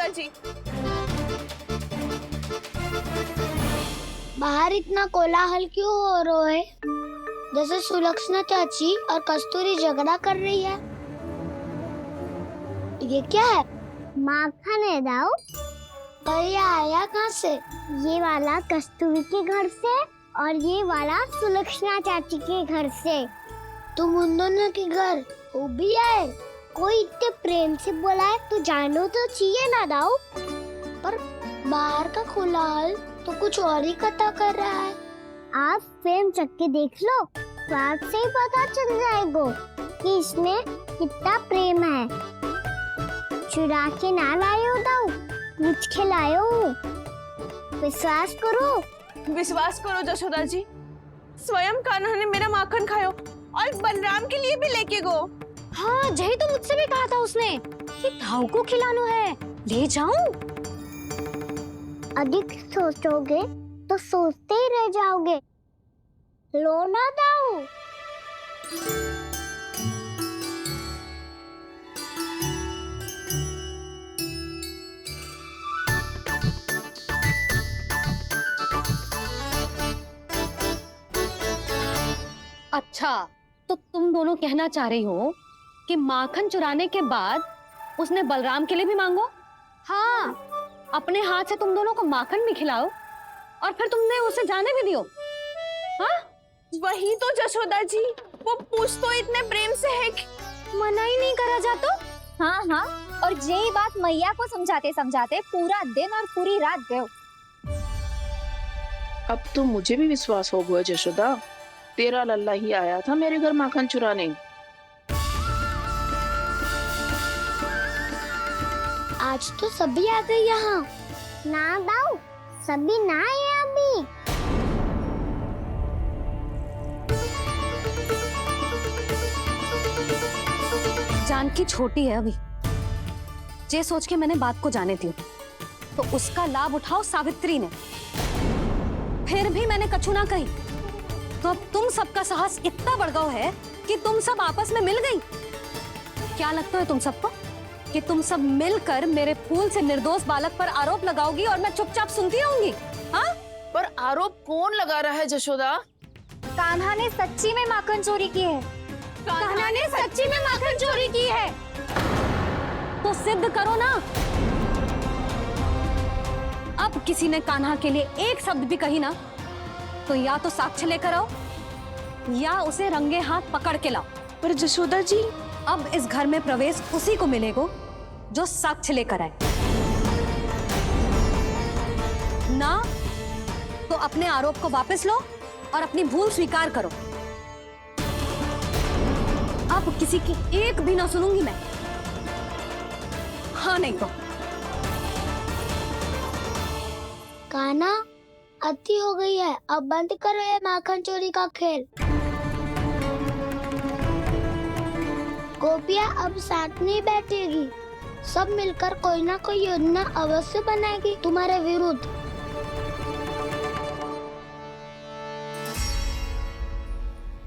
यशोदा जी। बाहर इतना कोलाहल क्यों हो रहा है? जैसे सुलक्षणा चाची और कस्तूरी झगड़ा कर रही है। ये क्या है? माखन है दाऊ। पर ये आया कहाँ से? ये वाला कस्तूरी के घर से और ये वाला सुलक्षणा चाची के घर से। तुम उन दोनों के घर वो भी आए? कोई इतने प्रेम से बोला है तो जानो तो चाहिए ना दाऊ। पर बाहर का कोलाहल तो कुछ और ही कथा कर रहा है। आप फिल्म चख के देख लो तो आपसे ही पता चल जाएगा कि इसमें कितना प्रेम है। चुरा के ना लायो दाऊ, मुझ खिलायो। विश्वास करो यशोदा जी, स्वयं कान्हा ने मेरा माखन खायो और बलराम के लिए भी लेके गो। हाँ, यही तो मुझसे भी कहा था उसने कि दाऊ को खिलाना है, ले जाऊं। अधिक सोचोगे तो सोचते ही रह जाओगे। लो ना दाऊ। अच्छा, तो तुम दोनों कहना चाह रही हो कि माखन चुराने के बाद उसने बलराम के लिए भी मांगो? हाँ, अपने हाथ से तुम दोनों को माखन भी खिलाओ और फिर तुमने उसे जाने भी दियो। हाँ? वही तो यशोदा जी, वो पूछ तो इतने प्रेम से है कि मना ही नहीं करा जाता। हाँ हाँ, और यही बात मैया को समझाते समझाते पूरा दिन और पूरी रात गए। अब तो मुझे भी विश्वास हो गया यशोदा, तेरा लल्ला ही आया था मेरे घर माखन चुराने। आज तो सभी आ गए यहाँ। ना दाऊ, सभी ना आए अभी। जानकी छोटी है अभी, ये सोच के मैंने बात को जाने दी तो उसका लाभ उठाओ सावित्री ने। फिर भी मैंने कछु ना कही तो अब तुम सबका साहस इतना बढ़ गया है कि तुम सब आपस में मिल गई। क्या लगता है तुम सबको कि तुम सब मिलकर मेरे फूल से निर्दोष बालक पर आरोप लगाओगी और मैं चुपचाप सुनती रहूंगी? हाँ? पर आरोप कौन लगा रहा है यशोदा? कान्हा ने सच्ची में माखन चोरी की है। कान्हा ने सच्ची में माखन चोरी की है तो सिद्ध करो ना। अब किसी ने कान्हा के लिए एक शब्द भी कही ना तो या तो साक्ष्य लेकर आओ या उसे रंगे हाथ पकड़ के लाओ। पर यशोदा जी, अब इस घर में प्रवेश उसी को मिलेगा जो साक्ष्य लेकर आए। ना तो अपने आरोप को वापस लो और अपनी भूल स्वीकार करो। अब किसी की एक भी ना सुनूंगी मैं। हाँ नहीं तो कान्हा, अति हो गई है, अब बंद करो ये माखन चोरी का खेल। गोपियाँ अब साथ नहीं बैठेगी, सब मिलकर कोई ना कोई योजना अवश्य बनाएगी तुम्हारे विरुद्ध।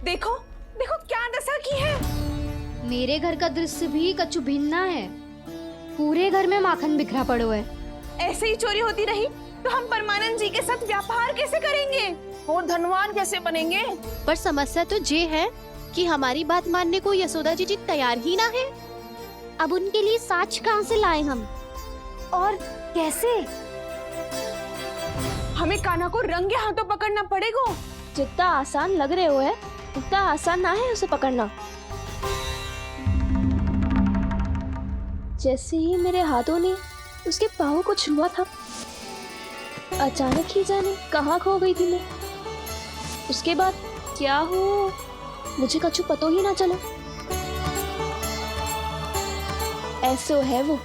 देखो देखो क्या दशा की है। मेरे घर का दृश्य भी कछु भिन्न है। पूरे घर में माखन बिखरा पड़ो है। ऐसे ही चोरी होती रही तो हम परमानंद जी के साथ व्यापार कैसे करेंगे और धनवान कैसे बनेंगे? पर समस्या तो ये है कि हमारी बात मानने को यशोदा जी तैयार ही ना है। अब उनके लिए साक्ष्य कहाँ से लाएं हम और कैसे? हमें कान्हा को रंगे हाथों पकड़ना पड़ेगा। जितना आसान लग रहे हो है उतना आसान ना है उसे पकड़ना। जैसे ही मेरे हाथों ने उसके पाँव को छुआ था, अचानक ही जाने कहाँ खो गई थी मैं। उसके बाद क्या हो मुझे कछु पतो ही ना चला। ऐसो है वो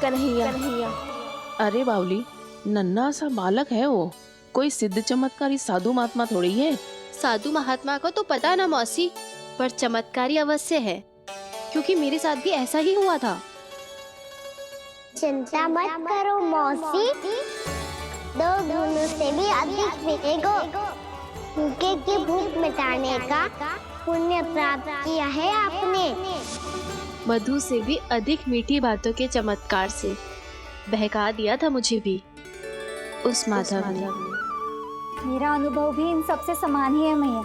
कन्हैया। अरे बावली, नन्हा सा बालक है वो, कोई सिद्ध चमत्कारी साधु महात्मा थोड़ी है। साधु महात्मा को तो पता ना मौसी, पर चमत्कारी अवश्य है क्योंकि मेरे साथ भी ऐसा ही हुआ था। चिंता मत करो मौसी, 2 गुणों से भी अधिक मिलेगा। भूखे की भूख मिटाने का पुण्य प्राप्त किया है आपने। मधु से भी अधिक मीठी बातों के चमत्कार से बहका दिया था मुझे भी उस माधव ने। मेरा अनुभव भी इन सबसे समान ही है मैया।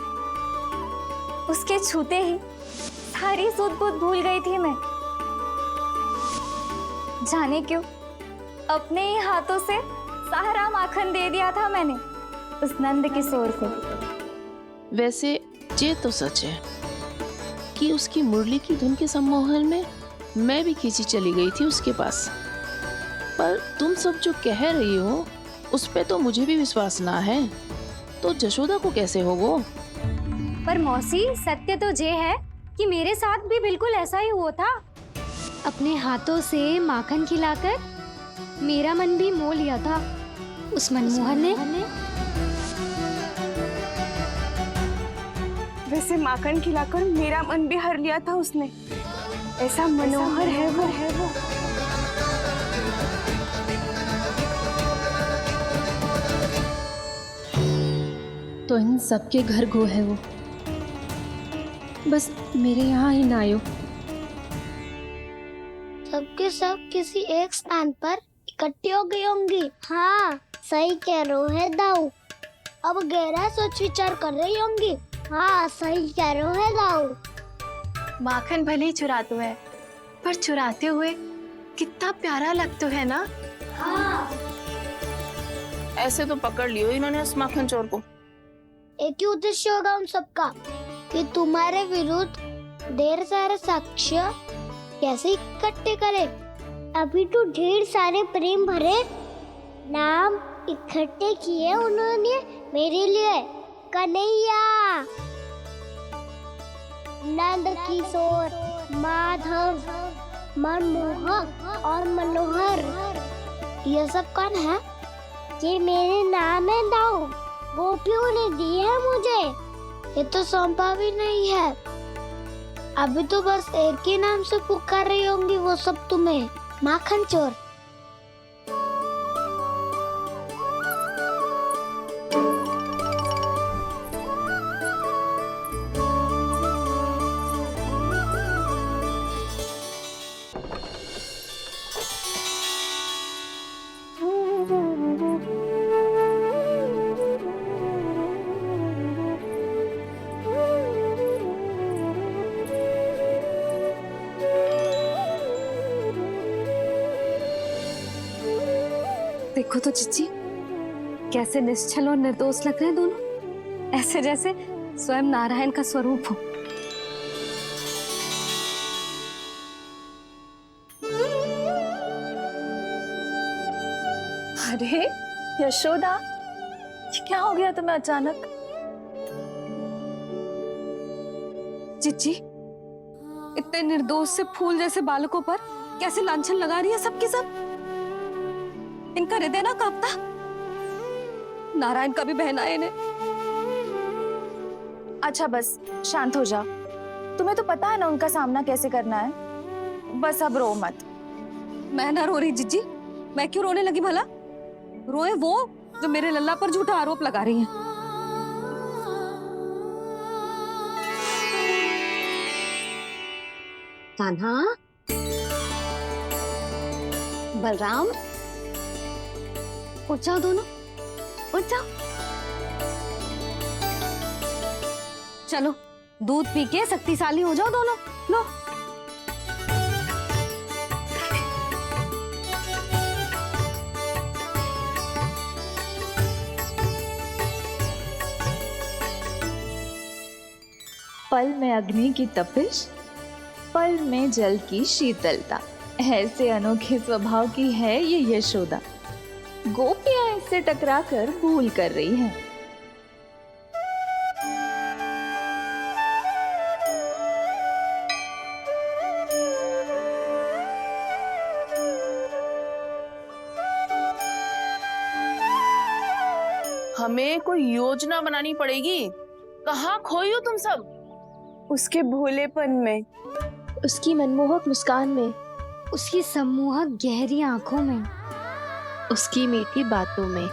उसके छूते ही सारी सूध बूध भूल गई थी मैं। जाने क्यों अपने ही हाथों से सारा माखन दे दिया था मैंने उस नंद किशोर को। वैसे ये तो सच है कि उसकी मुरली की धुन के सम्मोहन में मैं भी खींची चली गई थी उसके पास। पर तुम सब जो कह रही हो उस पे तो मुझे भी विश्वास ना है, तो जशोदा को कैसे होगो? पर मौसी सत्य तो ये है कि मेरे साथ भी बिल्कुल ऐसा ही हुआ था। अपने हाथों से माखन खिलाकर मेरा मन भी मोह लिया था उस मनमोहन ने। वैसे माखन खिलाकर मेरा मन भी हर लिया था उसने। ऐसा मनोहर है वो। तो इन सबके घर गो है वो, बस मेरे यहाँ ही ना आयो। सबके सब किसी एक स्थान पर इकट्ठी हो गई होंगी। हाँ सही कह रहे है दाऊ। अब गहरा सोच विचार कर रही होंगी। हाँ सही कह रहे है दाऊ। माखन भले ही चुराते है, पर चुराते हुए कितना प्यारा लगता है ना। हाँ। ऐसे तो पकड़ लियो इन्होंने उस माखन चोर को। एक ही उद्देश्य होगा उन सबका कि तुम्हारे विरुद्ध ढेर सारे साक्ष्य कैसे इकट्ठे करे। अभी तो ढेर सारे प्रेम भरे नाम इकट्ठे किए उन्होंने मेरे लिए। कन्हैया, नंद किशोर, माधव, मनमोहक और मनोहर, ये सब कौन है? ये मेरे नाम है दाऊ। गोपियों ने दिए है मुझे। ये तो सौंपा भी नहीं है। अभी तो बस एक ही नाम से पुकार रही होंगी वो सब तुम्हें, माखन चोर। देखो तो चिच्ची, कैसे निश्चल और निर्दोष लग रहे हैं दोनों, ऐसे जैसे स्वयं नारायण का स्वरूप हो। अरे यशोदा, ये क्या हो गया तुम्हें अचानक? चिच्ची, इतने निर्दोष से फूल जैसे बालकों पर कैसे लांछन लगा रही है सबके सब। इनका हृदय ना कांपता? नारायण का भी बहना है इन्हें। अच्छा बस शांत हो जाओ। तुम्हें तो पता है ना उनका सामना कैसे करना है। बस अब रो मत। मैं ना रो रही जिज्जी, मैं क्यों रोने लगी भला? रोए वो जो मेरे लल्ला पर झूठा आरोप लगा रही हैं। कान्हा, बलराम, उठ जाओ दोनों, उठ जाओ। चलो दूध पी के शक्तिशाली हो जाओ दोनों। लो। पल में अग्नि की तपिश, पल में जल की शीतलता, ऐसे अनोखे स्वभाव की है ये यशोदा। गोपियां इससे टकराकर भूल कर रही हैं। हमें कोई योजना बनानी पड़ेगी। कहाँ खोई हो तुम सब? उसके भोलेपन में, उसकी मनमोहक मुस्कान में, उसकी सम्मोहक गहरी आंखों में, उसकी मीठी बातों में।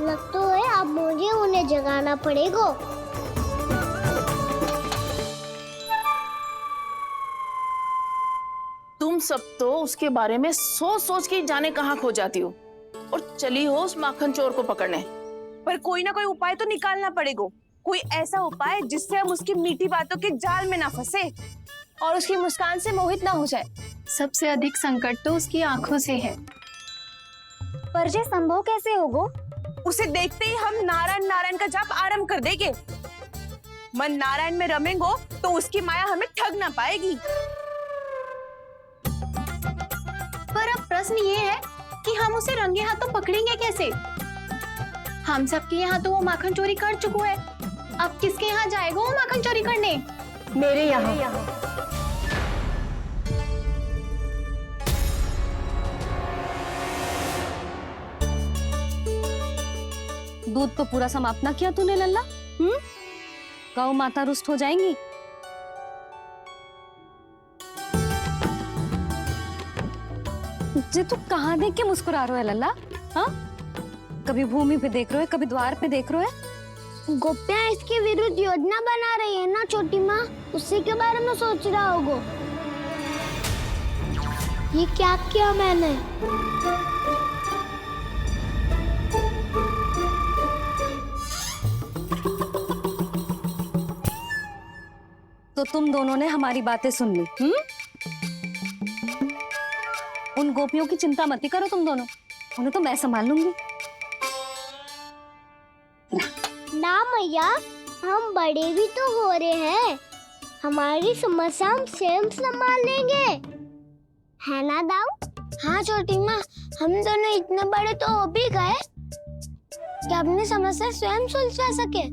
लग तो है अब मुझे उन्हें जगाना पड़ेगा। तुम सब तो उसके बारे में सोच सोच के जाने कहाँ खो जाती हो और चली हो उस माखन चोर को पकड़ने। पर कोई ना कोई उपाय तो निकालना पड़ेगा, कोई ऐसा उपाय जिससे हम उसकी मीठी बातों के जाल में ना फंसे और उसकी मुस्कान से मोहित ना हो जाए। सबसे अधिक संकट तो उसकी आंखों से है। पर ये संभव कैसे होगा? उसे देखते ही हम नारायण नारायण का जाप आरंभ कर देंगे। मन नारायण में रमेंगो तो उसकी माया हमें ठग ना पाएगी। पर अब प्रश्न ये है कि हम उसे रंगे हाथों पकड़ेंगे कैसे? हम सबके यहाँ तो वो माखन चोरी कर चुका है, अब किसके यहाँ जाएगा वो माखन चोरी करने? मेरे यहाँ। दूध तो पूरा समाप्त ना किया तूने लल्ला। गौ माता रुष्ट हो जाएंगी। जे तू कहाँ देख के मुस्कुरा रहे हो लल्ला? हाँ, कभी भूमि पे देख रहे हो, कभी द्वार पे देख रहे हो। गोपियाँ इसके विरुद्ध योजना बना रही है ना छोटी माँ, उसी के बारे में सोच रहा होगा। ये क्या किया मैंने? तो तुम दोनों ने हमारी बातें सुन ली। उन गोपियों की चिंता मत करो तुम दोनों, उन्हें तो मैं संभाल लूंगी। ना मैया, हम बड़े भी तो हो रहे हैं, हमारी समस्या हम स्वयं संभाल लेंगे, है ना दाऊ? हाँ छोटी माँ, हम दोनों इतने बड़े तो हो भी गए कि अपनी समस्या स्वयं सुलझा सके।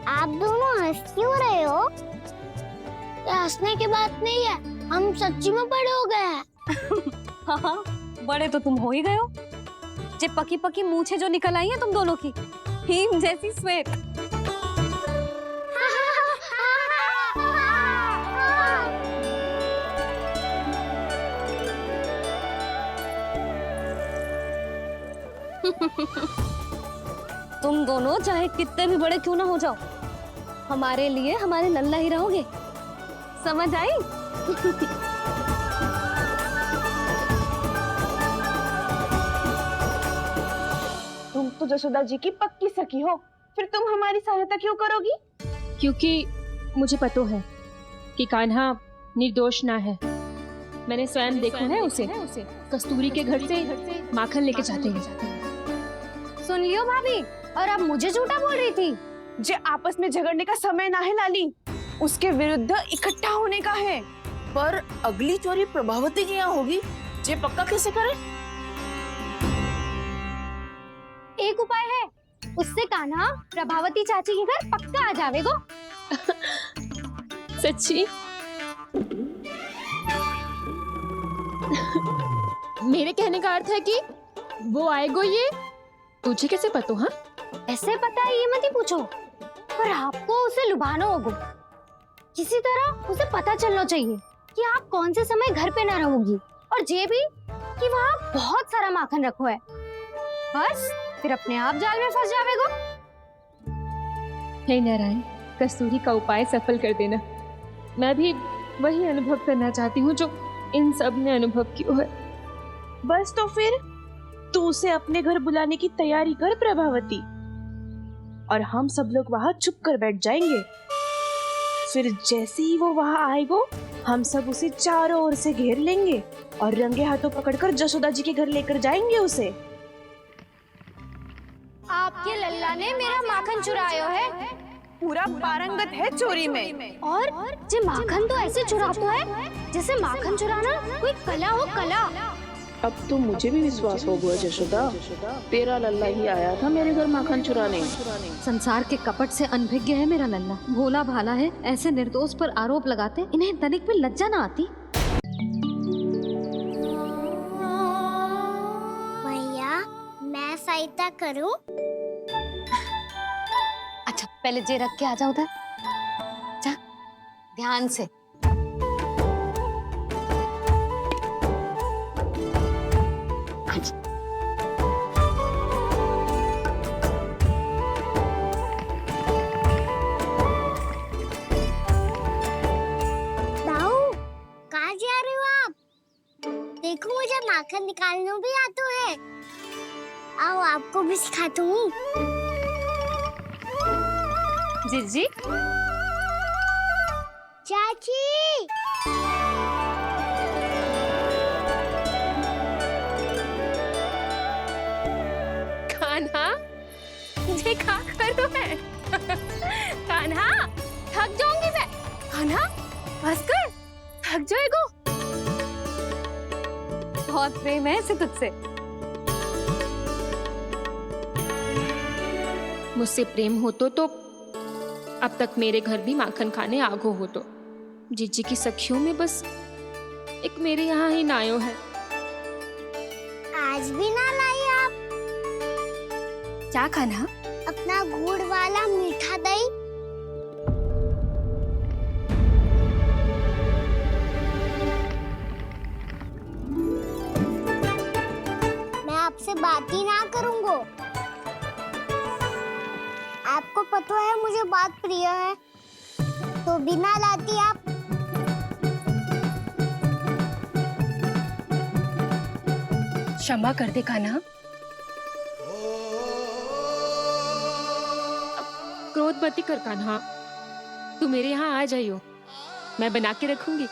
आप दोनों हंस क्यों रहे हो? ये हंसने की बात नहीं है, हम सच्ची में बड़े हो गए हैं। हाँ, बड़े तो तुम हो ही गए हो। जे पकी पकी मूछें जो निकल आई हैं तुम दोनों की, हिम जैसी श्वेत। तुम दोनों चाहे कितने भी बड़े क्यों ना हो जाओ, हमारे लिए हमारे लल्ला ही रहोगे, समझ आई? तुम तो जसोदा जी की पक्की सखी हो, फिर तुम हमारी सहायता क्यों करोगी? क्योंकि मुझे पता है कि कान्हा निर्दोष ना है। मैंने स्वयं देखा है उसे कस्तूरी के घर से माखन लेके जाते हैं। सुन लियो भाभी, और अब मुझे झूठा बोल रही थी। जे आपस में झगड़ने का समय ना है लाली, उसके विरुद्ध इकट्ठा होने का है। पर अगली चोरी प्रभावती के यहाँ होगी, जे पक्का कैसे करे? एक उपाय है, उससे कान्हा प्रभावती चाची के घर पक्का आ जावेगो। सच्ची? मेरे कहने का अर्थ है कि वो आएगो, ये तुझे कैसे पता? हाँ, ऐसे पता है ये मत ही पूछो, पर आपको उसे लुभाना होगा। किसी तरह उसे पता चलना चाहिए कि आप कौन से समय घर पे ना रहोगी, और ये भी कि वहाँ बहुत सारा माखन रखो है। बस फिर अपने आप जाल में फंस जावेगो। हे नारायण, कस्तूरी का उपाय सफल कर देना। मैं भी वही अनुभव करना चाहती हूँ जो इन सब ने अनुभव किया है। बस तो फिर तू उसे अपने घर बुलाने की तैयारी कर प्रभावती, और हम सब लोग वहाँ चुप कर बैठ जाएंगे। फिर जैसे ही वो वहाँ आएगा, हम सब उसे चारों ओर से घेर लेंगे और रंगे हाथों पकड़कर जसोदा जी के घर लेकर जाएंगे उसे। आपके लल्ला ने मेरा माखन चुरायो है, पूरा पारंगत है चोरी में। और जे माखन तो ऐसे चुराता है जैसे माखन चुराना कोई कला हो, कला। अब तो मुझे भी विश्वास हो गया जशोदा, तेरा लल्ला ही आया था मेरे घर माखन चुराने। संसार के कपट से अनभिज्ञ है मेरा लल्ला, भोला भाला है। ऐसे निर्दोष पर आरोप लगाते इन्हें तनिक भी लज्जा ना आती। भैया, मैं सहायता करूं? अच्छा, पहले जे रख के आ जाओ उधर, जा ध्यान से। दाऊ, कहाँ जा रहे हो आप? देखो मुझे माखन निकालना भी आता है। आओ आपको भी सिखाता हूँ। जिज्जी, चाची, कान्हा, ये क्या कर रहे है? कान्हा, थक जाऊंगी मैं। कान्हा, बस कर, थक जाएगो। बहुत प्रेम है इसे तुझसे। मुझसे प्रेम होतो तो अब तक मेरे घर भी माखन खाने आगो होतो। जीजी की सखियों में बस एक मेरे यहाँ ही नायो है। आज भी ना लाई आप क्या कान्हा? अपना गुड़ वाला मीठा दही? मैं आपसे बात ही ना करूंगा। आपको पता है मुझे बात प्रिय है, तो बिना लाती आप। क्षमा कर दे कान्हा। क्रोध मत कर कान्हा, तू मेरे यहाँ आ जाइयो, मैं बना के रखूंगी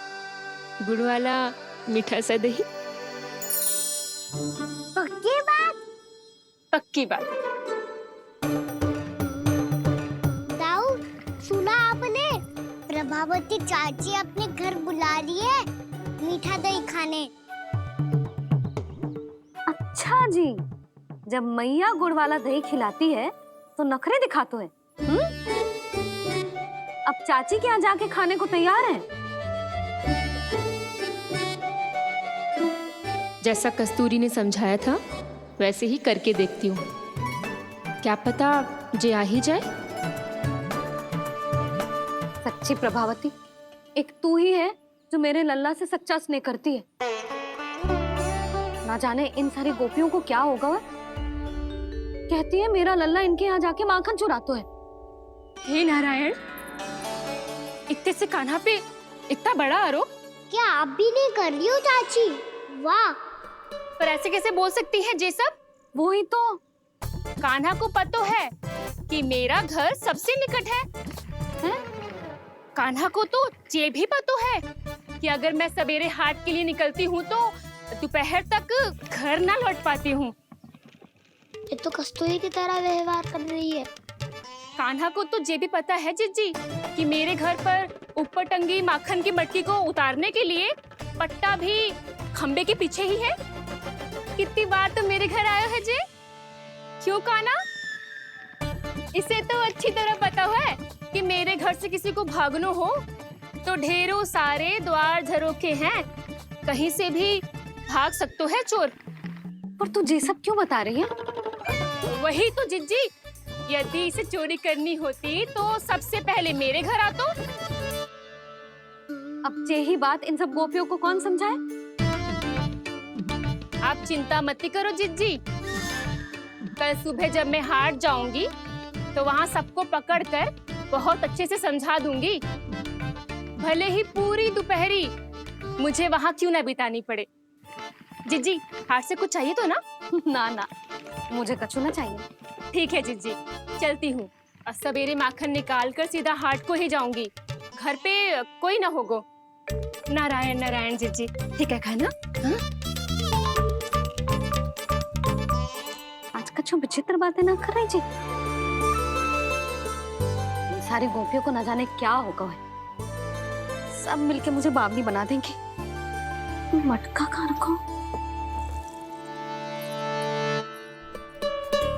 गुड़ वाला मीठा सा दही। पक्की बात? पक्की बात। दाऊ, सुना आपने? प्रभावती चाची अपने घर बुला रही है मीठा दही खाने। अच्छा जी, जब मैया गुड़ वाला दही खिलाती है तो नखरे दिखाते हैं। अब चाची के यहाँ जाके खाने को तैयार हैं। जैसा कस्तूरी ने समझाया था वैसे ही करके देखती हूँ, क्या पता जे आ ही जाए। सच्ची प्रभावती, एक तू ही है जो मेरे लल्ला से सच्चा स्नेह करती है। ना जाने इन सारी गोपियों को क्या होगा। वह कहती है मेरा लल्ला इनके यहाँ जाके माखन चुराता है। हे नारायण, इतने से कान्हा पे इतना बड़ा आरोप? क्या आप भी नहीं कर रही हो चाची? वाह! पर ऐसे कैसे बोल सकती है जे सब? वो ही तो। कान्हा को पता है कि मेरा घर सबसे निकट है? कान्हा को तो ये भी पता है कि अगर मैं सवेरे हाट के लिए निकलती हूँ तो दोपहर तक घर ना लौट पाती हूँ। ये तो कस्तूरी की तरह व्यवहार कर रही है। कान्हा को तो ये भी पता है जिज्जी कि मेरे घर पर ऊपर टंगी माखन की मटकी को उतारने के लिए पट्टा भी खंबे के पीछे ही है। कितनी बार तो मेरे घर आया है जे। क्यों कान्हा? इसे तो अच्छी तरह पता है कि मेरे घर से किसी को भागना हो तो ढेरों सारे द्वार झरोखे हैं, कहीं से भी भाग सकते है चोर। पर तू ये सब क्यों बता रही है? वही तो जिज्जी, यदि इसे चोरी करनी होती तो सबसे पहले मेरे घर आतो। अब यही बात इन सब गोपियों को कौन समझाए? आप चिंता मत करो जिज्जी, कल सुबह जब मैं हाट जाऊंगी तो वहाँ सबको पकड़कर बहुत अच्छे से समझा दूंगी, भले ही पूरी दोपहरी मुझे वहाँ क्यों ना बितानी पड़े। जिज्जी, हाट से कुछ चाहिए तो ना? ना ना, मुझे कछु ना चाहिए। ठीक है जिज्जी, चलती हूँ। और सवेरे माखन निकाल कर सीधा हाट को ही जाऊंगी, घर पे कोई ना होगो। नारायण नारायण जिज्जी, ठीक है खाना? हाँ? आज कछु विचित्र बातें ना कर रही जी। इन सारी गोपियों को न जाने क्या होगा है। सब मिलके मुझे बावली बना देंगे। मटका कहाँ रखो?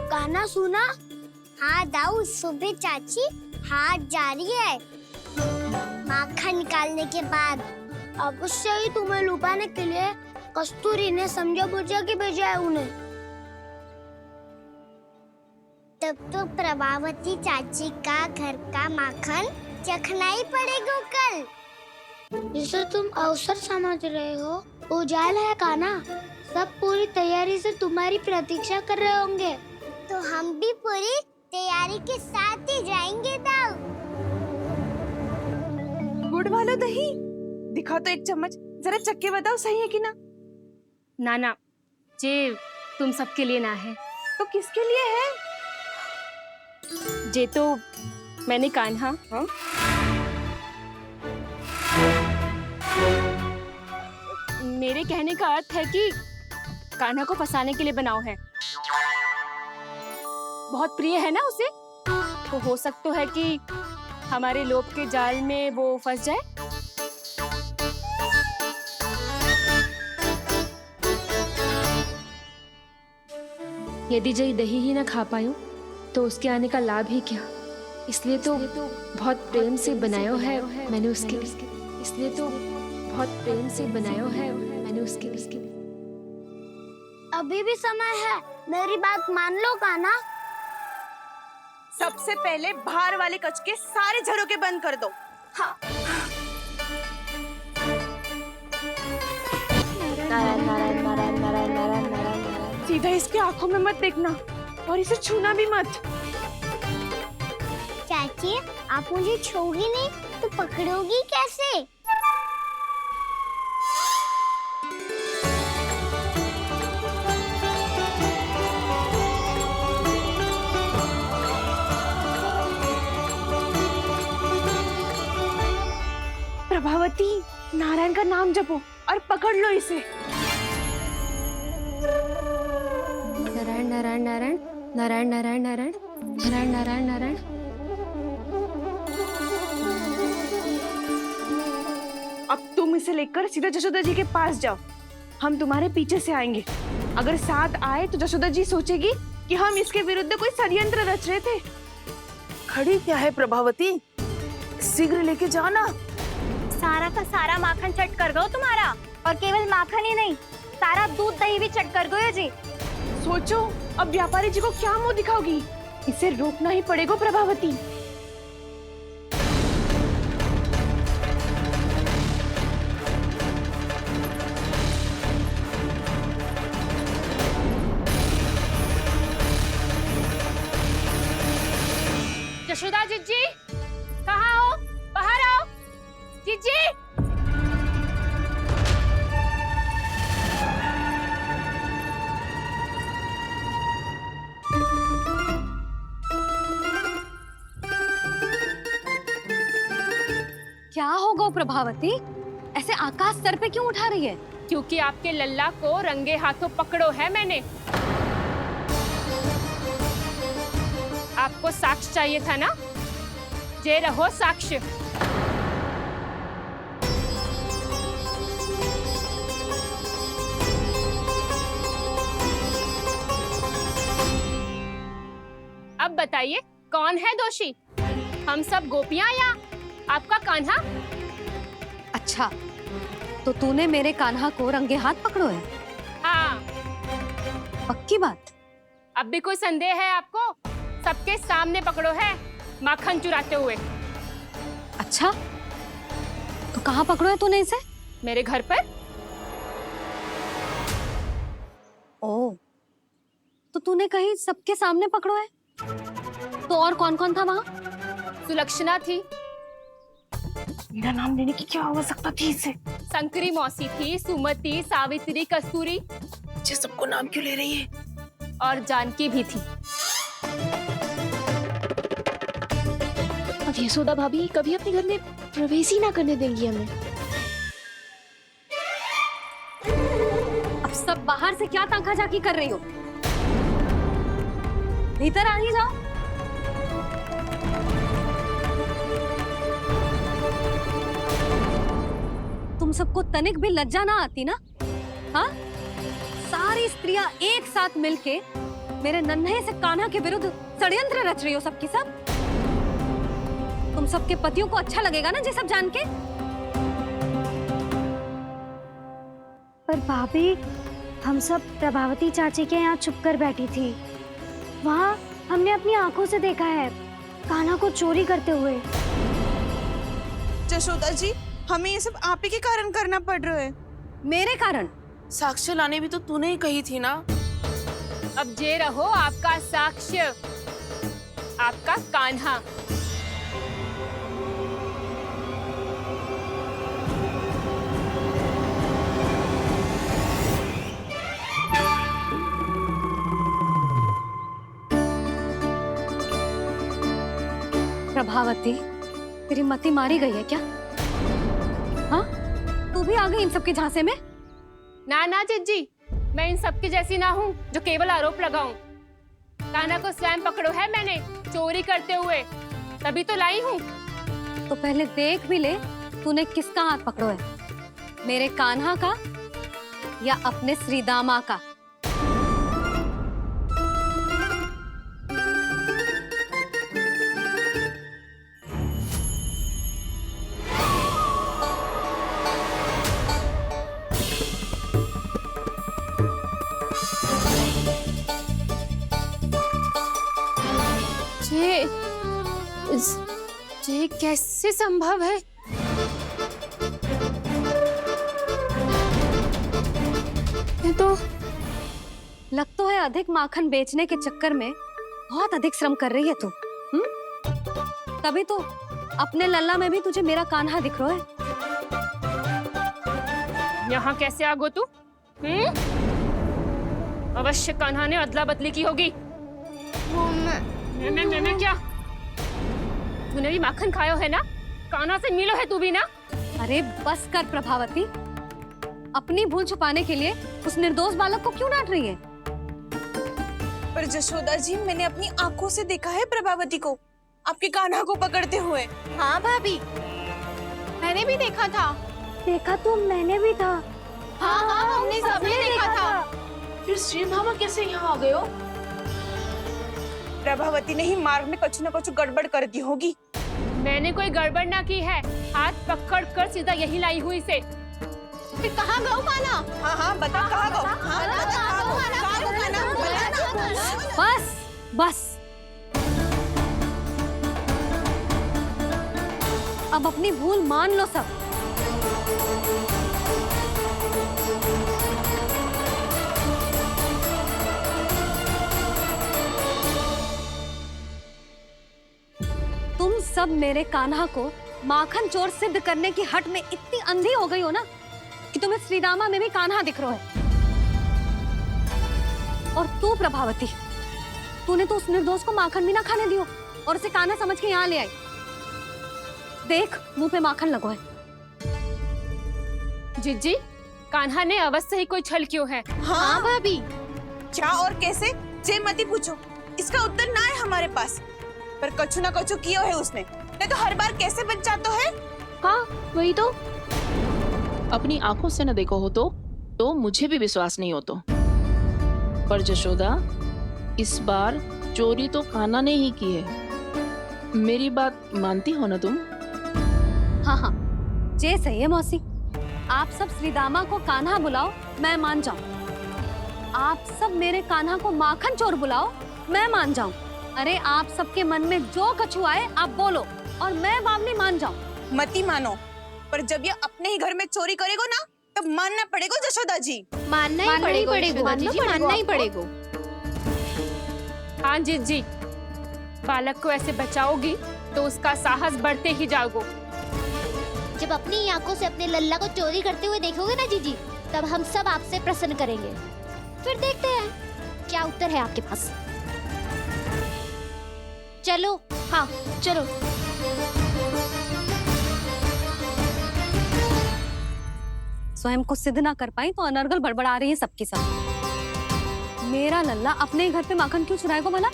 गाना सुना? हाँ दाऊ, सुबह चाची हाट जा रही है माखन निकालने के बाद। अवश्य ही तुम्हें लुभाने के लिए कस्तूरी ने समझा बुझा के भेजा है उन्हें। तब तो प्रभावती चाची का घर का माखन चखना ही पड़ेगा कल। जिसे तुम अवसर समझ रहे हो उजाल है कान्हा। सब पूरी तैयारी से तुम्हारी प्रतीक्षा कर रहे होंगे। तो हम भी पूरी तैयारी के साथ ही जाएंगे दाऊ। गुड़ वाला दही दिखाओ तो एक चम्मच, जरा चक्के बताओ सही है कि ना। ना जे तुम सबके लिए ना है। तो किसके लिए है? जे तो मैंने कान्हा मेरे कहने का अर्थ है कि कान्हा को फंसाने के लिए बनाओ है। बहुत प्रिय है ना उसे, तो हो सकता है कि हमारे लोभ के जाल में वो फंस जाए। यदि जय दही ही ना खा पायूं तो उसके आने का लाभ ही क्या। इसलिए तो बहुत प्रेम से बनाया है मैंने उसके लिए। इसलिए तो बहुत प्रेम से बनाया है मैंने उसके लिए। अभी भी समय है, मेरी बात मान लो कान्हा। सबसे पहले बाहर वाले कच के सारे झरोके बंद कर दो। हाँ। नारायण नारायण नारायण नारायण नारायण नारायण। सीधा इसके आंखों में मत देखना और इसे छूना भी मत। चाची, आप मुझे छोड़ोगी नहीं तो पकड़ोगी कैसे? प्रभावती, नारायण का नाम जपो और पकड़ लो इसे। नारायण नारायण नारायण नारायण नारायण नारायण नारायण नारायण नारायण। अब तुम इसे लेकर सीधा जशोदा जी के पास जाओ, हम तुम्हारे पीछे से आएंगे। अगर साथ आए तो जशोदा जी सोचेगी कि हम इसके विरुद्ध कोई षड्यंत्र रच रहे थे। खड़ी क्या है प्रभावती, शीघ्र लेके जाओ ना। सारा का सारा माखन चट कर गो तुम्हारा, और केवल माखन ही नहीं, सारा दूध दही भी चट कर गयो जी। सोचो अब व्यापारी जी को क्या मुंह दिखाओगी। इसे रोकना ही पड़ेगा प्रभावती। यशोदा जीजी, कहाँ हो? बाहर आओ जीजी। क्या होगा प्रभावती, ऐसे आकाश सर पे क्यों उठा रही है? क्योंकि आपके लल्ला को रंगे हाथों पकड़ो है मैंने। आपको साक्ष्य चाहिए था ना, जे रहो साक्ष्य। अब बताइए कौन है दोषी, हम सब गोपियां या आपका कान्हा? अच्छा, तो तूने मेरे कान्हा को रंगे हाथ पकड़ो है? हाँ। पक्की बात? अब भी कोई संदेह है आपको? सबके सामने पकड़ो है माखन चुराते हुए। अच्छा, तो कहाँ पकड़ो है तूने इसे? मेरे घर पर। ओ, तो तूने कहीं सबके सामने पकड़ो है? तो और कौन कौन था वहाँ? सुलक्षणा थी। मेरा नाम लेने की क्या आवश्यकता थी इसे? संकरी मौसी थी, सुमति, सावित्री, कस्तूरी। ये सबको नाम क्यों ले रही है? और जानकी भी थी। अब यशोदा भाभी कभी अपने घर में प्रवेश ही ना करने देंगी हमें। अब सब बाहर से क्या ताका झाकी कर रही हो? भीतर आ ही जाओ। तुम सबको तनिक भी लज्जा ना आती ना? हाँ? सारी स्त्रियां एक साथ मिलके मेरे नन्हे से कान्हा के विरुद्ध षड्यंत्र रच रही हो सबकी सब। तुम सबके पतियों को अच्छा लगेगा ना ये सब जान के? पर भाभी, हम सब प्रभावती चाची के यहाँ छुप कर बैठी थी। वहाँ हमने अपनी आंखों से देखा है कान्हा को चोरी करते हुए। जशोदा जी, हमें ये सब आप ही के कारण करना पड़ रहा है। मेरे कारण? साक्ष्य लाने भी तो तूने ही कही थी ना। अब जे रहो आपका साक्ष्य, आपका कान्हा। प्रभावती, तेरी मति मारी गई है क्या? हाँ, तू भी आ गई इन सबके झांसे में? ना ना जिज्जी, मैं इन सबकी जैसी ना हूँ जो केवल आरोप लगाऊं। कान्हा को स्वयं पकड़ो है मैंने चोरी करते हुए, तभी तो लाई हूँ। तो पहले देख भी ले तूने किसका हाथ पकड़ो है, मेरे कान्हा का या अपने श्रीदामा का? ये कैसे संभव है? ये तो लग तो है अधिक माखन बेचने के चक्कर में बहुत अधिक श्रम कर रही है तू। तभी तो अपने लल्ला में भी तुझे मेरा कान्हा दिख रहा है। यहाँ कैसे आ गो तू? अवश्य कान्हा ने अदला बदली की होगी। मैं क्या? तूने भी माखन खायो है ना? कान्हा से मिलो है तू भी ना? अरे बस कर प्रभावती, अपनी भूल छुपाने के लिए उस निर्दोष बालक को क्यों डांट रही है? पर जशोदा जी, मैंने अपनी आंखों से देखा है प्रभावती को आपके कान्हा को पकड़ते हुए। हाँ भाभी, मैंने भी देखा था। देखा तो मैंने भी था। हाँ हाँ, हमने सबने देखा था। फिर श्रीधामा कैसे यहाँ आ गए हो? प्रभावती ने ही मार्ग में कुछ न कुछ गड़बड़ कर दी होगी। मैंने कोई गड़बड़ ना की है, हाथ पकड़ कर सीधा यही लाई हुई से। फिर कहाँ गौ कान्हा? हाँ हाँ बता, कहाँ गौ? हाँ बता, कहाँ गौ कान्हा? बस बस, अब अपनी भूल मान लो सब। तुम सब मेरे कान्हा को माखन चोर सिद्ध करने की हट में इतनी अंधी हो गई हो ना कि तुम्हें श्रीदामा में भी कान्हा दिख रहा है। और तू प्रभावती, तूने तो उस निर्दोष को माखन भी ना खाने दियो और उसे कान्हा समझ के यहाँ ले आई। देख, मुंह पे माखन लगो है। जिज्जी, कान्हा ने अवश्य ही कोई छल क्यों है। हाँ भाभी, क्या और कैसे? जे मती पूछो, इसका उत्तर ना है हमारे पास। पर कछु ना कछु किया है उसने, नहीं तो हर बार कैसे बच जाता है। हाँ वही तो। अपनी आंखों से न देखो हो तो मुझे भी विश्वास नहीं हो तो। पर जशोदा, इस बार चोरी तो कान्हा ने ही की है। मेरी बात मानती हो ना तुम? हाँ हाँ, जे सही है मौसी। आप सब श्रीदामा को कान्हा बुलाओ, मैं मान जाऊं। आप सब मेरे कान्हा को माखन चोर बुलाओ, मैं मान जाऊं। अरे आप सबके मन में जो कछु आए आप बोलो और मैं बावली मान जाऊं। मती मानो, पर जब ये अपने ही घर में चोरी करेगो ना, तब मानना पड़ेगा जशोदा जी। मानना ही पड़ेगा। हाँ जिज्जी, बालक को ऐसे बचाओगी तो उसका साहस बढ़ते ही जाओगे। जब अपनी आंखों से अपने लल्ला को चोरी करते हुए देखोगे ना जीजी, तब हम सब आपसे प्रसन्न करेंगे। फिर देखते हैं क्या उत्तर है आपके पास। चलो, हाँ चलो। स्वयं को सिद्ध ना कर पाई तो अनर्गल बड़बड़ा रही है सबकी सब। मेरा लल्ला अपने ही घर पे माखन क्यों चुराएगा भला?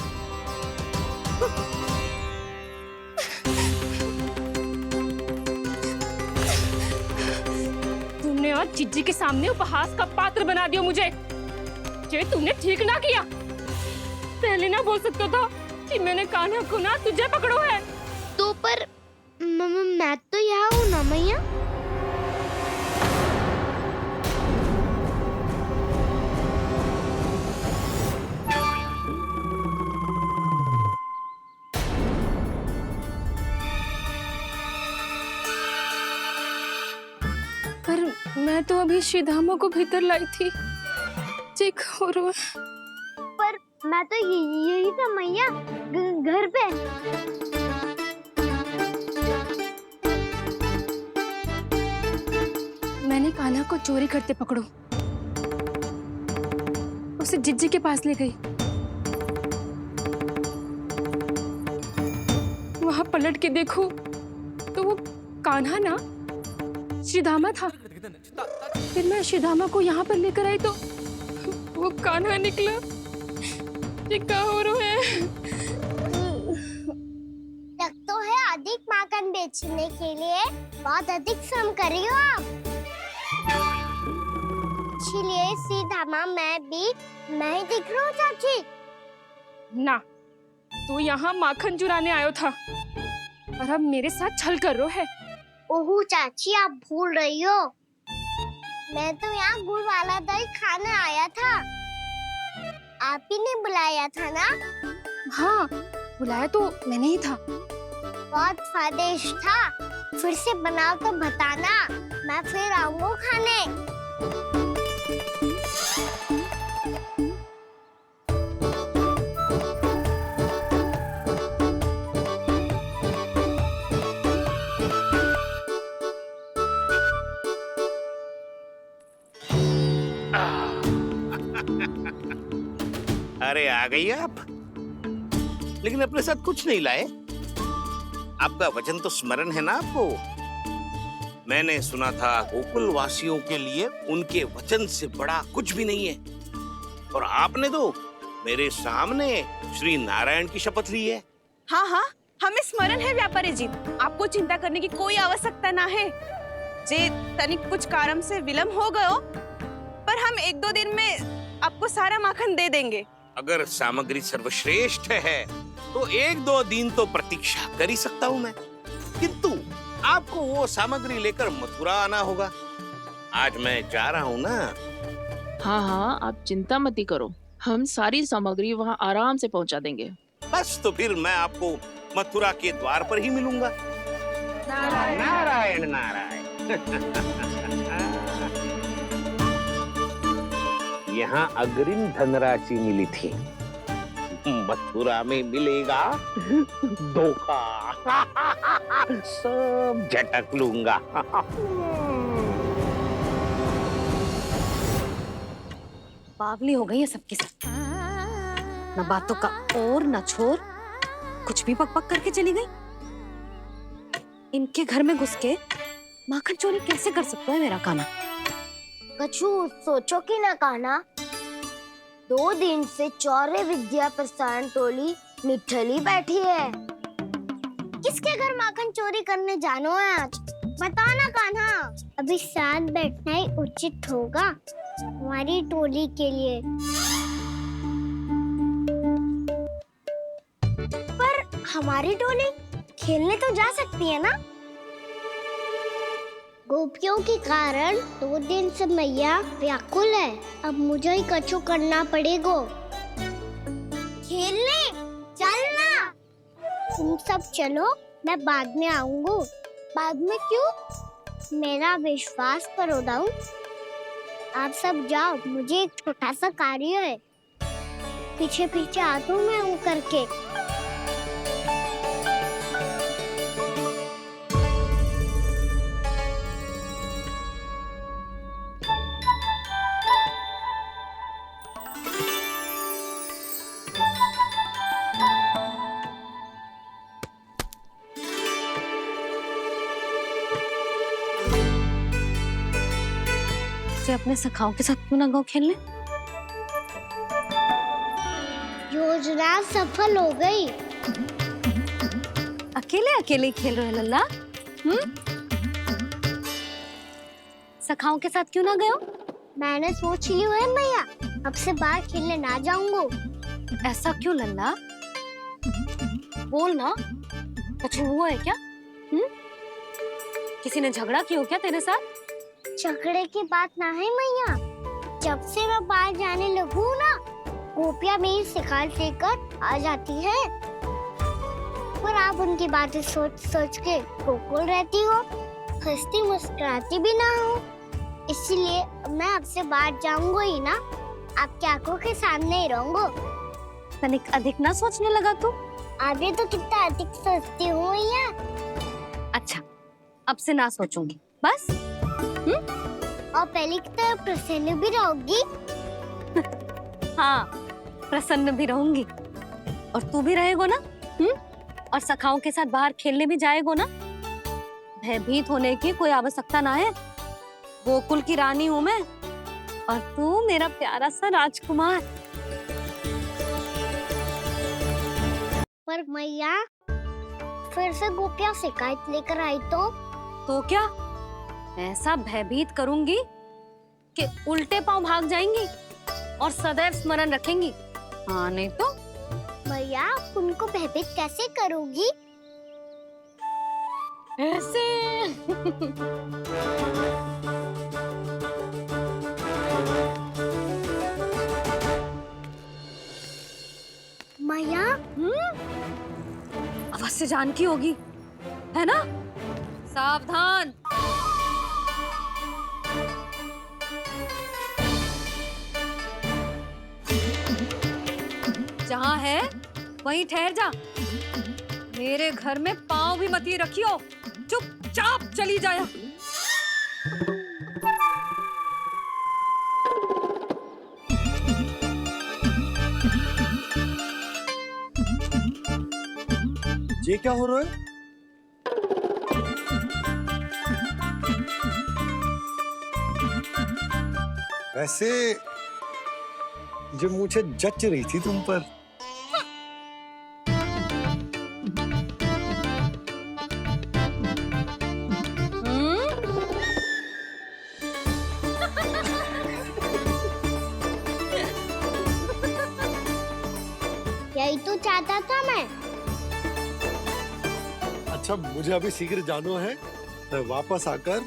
तुमने आज जिज्जी के सामने उपहास का पात्र बना दिया मुझे। ये तुमने ठीक ना किया। पहले ना बोल सकता था कि मैंने कान्हा को ना तुझे पकड़ो है। तो पर मैं तो यहाँ हूँ ना मैया। पर मैं मैं तो अभी श्रीधामा को भीतर लाई थी। चेक हो रहा है। पर मैं तो यही था मैया, घर पे। मैंने कान्हा को चोरी करते पकड़ो, उसे जिज्जी के पास ले गई। वहां पलट के देखो तो वो कान्हा ना श्रीधामा था। फिर मैं श्रीधामा को यहाँ पर लेकर आई तो वो कान्हा निकला। ये क्या हो रहा है? लग तो है अधिक माखन बेचने के लिए बहुत अधिक श्रम कर रही हो आप। इसीलिए श्रीधामा मैं ही दिख रहा हूँ चाची। ना, तू यहाँ माखन चुराने आयो था और अब मेरे साथ छल कर रो है। ओह चाची, आप भूल रही हो, मैं तो यहाँ गुड़ वाला दही खाने आया था। आप ही ने बुलाया था ना? हाँ, बुलाया तो मैंने ही था। बहुत स्वादिष्ट था, फिर से बनाओ तो बताना, मैं फिर आऊंगा खाने। अरे आ गई आप, लेकिन अपने साथ कुछ नहीं लाए। आपका वचन तो स्मरण है ना आपको? मैंने सुना था गोकुल वासियों के लिए उनके वचन से बड़ा कुछ भी नहीं है, और आपने तो मेरे सामने श्री नारायण की शपथ ली है। हाँ हाँ, हमें स्मरण है व्यापारी जी, आपको चिंता करने की कोई आवश्यकता ना है। जे तनिक कुछ कारण से विलंब हो गयो, पर हम 1-2 दिन में आपको सारा माखन दे देंगे। अगर सामग्री सर्वश्रेष्ठ है तो 1-2 दिन तो प्रतीक्षा कर ही सकता हूँ मैं, किंतु आपको वो सामग्री लेकर मथुरा आना होगा। आज मैं जा रहा हूँ ना। हाँ हाँ, आप चिंता मत ही करो, हम सारी सामग्री वहाँ आराम से पहुँचा देंगे। बस तो फिर मैं आपको मथुरा के द्वार पर ही मिलूंगा। नारायण नारायण। यहाँ अग्रिम धनराशि मिली थी, मथुरा में मिलेगा धोखा। सब झटक लूंगा। बावली हो गई है सबकी सब। न बातों का और न छोर, कुछ भी पक पक करके चली गई। इनके घर में घुस के माखन चोरी कैसे कर सकता है मेरा कान्हा? कछु सोचो कि ना कान्हा, 2 दिन से चौर्य विद्या प्रसारण टोली निठली बैठी है। किसके घर माखन चोरी करने जानो है आज? बताना कान्हा। अभी साथ बैठना ही उचित होगा हमारी टोली के लिए। पर हमारी टोली खेलने तो जा सकती है ना? गोपियों के कारण 2 दिन से मैया व्याकुल है, अब मुझे ही कछु करना पड़ेगा। खेलने चलना। तुम सब चलो, मैं बाद में आऊंगा। बाद में क्यों? मेरा विश्वास करो दाऊ। आप सब जाओ, मुझे एक छोटा सा कार्य है। पीछे पीछे आता हूँ मैं करके। अपने सखाओं के साथ क्यों ना गाँव खेलने? योजना सफल हो गई। अकेले अकेले ही खेल रहे हो लल्ला? सखाओं के साथ क्यों ना गए हो? मैंने सोच लिया है मैया, अब से बाहर खेलने ना जाऊंगा। ऐसा क्यों लल्ला? बोल ना, कुछ हुआ है क्या? किसी ने झगड़ा किया हो क्या तेरे साथ? झगड़े की बात ना है मैया, जब से मैं बाहर जाने लगू ना, गोपियां मेरी शिकार लेकर आ जाती है। पर आप उनकी बातें सोच सोच के गोकुल रहती हो, हंसती मुस्कुराती भी ना हो। इसलिए मैं आपसे बाहर जाऊंगा ही ना, आपकी आंखों के सामने ही रहूंगा। तनिक अधिक ना सोचने लगा तू? अभी तो कितना अधिक सोचती हूँ या? अच्छा, अब से ना सोचूंगी बस। और पहले की तरह प्रसन्न भी रहोगी। हाँ, प्रसन्न भी रहूंगी। और तू भी रहेगो ना? और सखाओं के साथ बाहर खेलने भी जाएगो ना? भयभीत होने की कोई आवश्यकता ना है। गोकुल की रानी हूँ मैं, और तू मेरा प्यारा सा राजकुमार। पर मैया फिर से गोपियाँ शिकायत लेकर आई तो क्या ऐसा भयभीत करूंगी कि उल्टे पांव भाग जाएंगी और सदैव स्मरण रखेंगी? हाँ नहीं तो मैया आप उनको भयभीत कैसे करोगी? ऐसे। मैया अवश्य जानकी होगी, है ना? सावधान। जहाँ है वहीं ठहर जा। मेरे घर में पाँव भी मत ही रखियो, चुपचाप चली जाया। ये क्या हो रहा है? वैसे जो मुझे जच रही थी तुम पर। यही तो चाहता था मैं। अच्छा मुझे अभी शीघ्र जाना है, मैं वापस आकर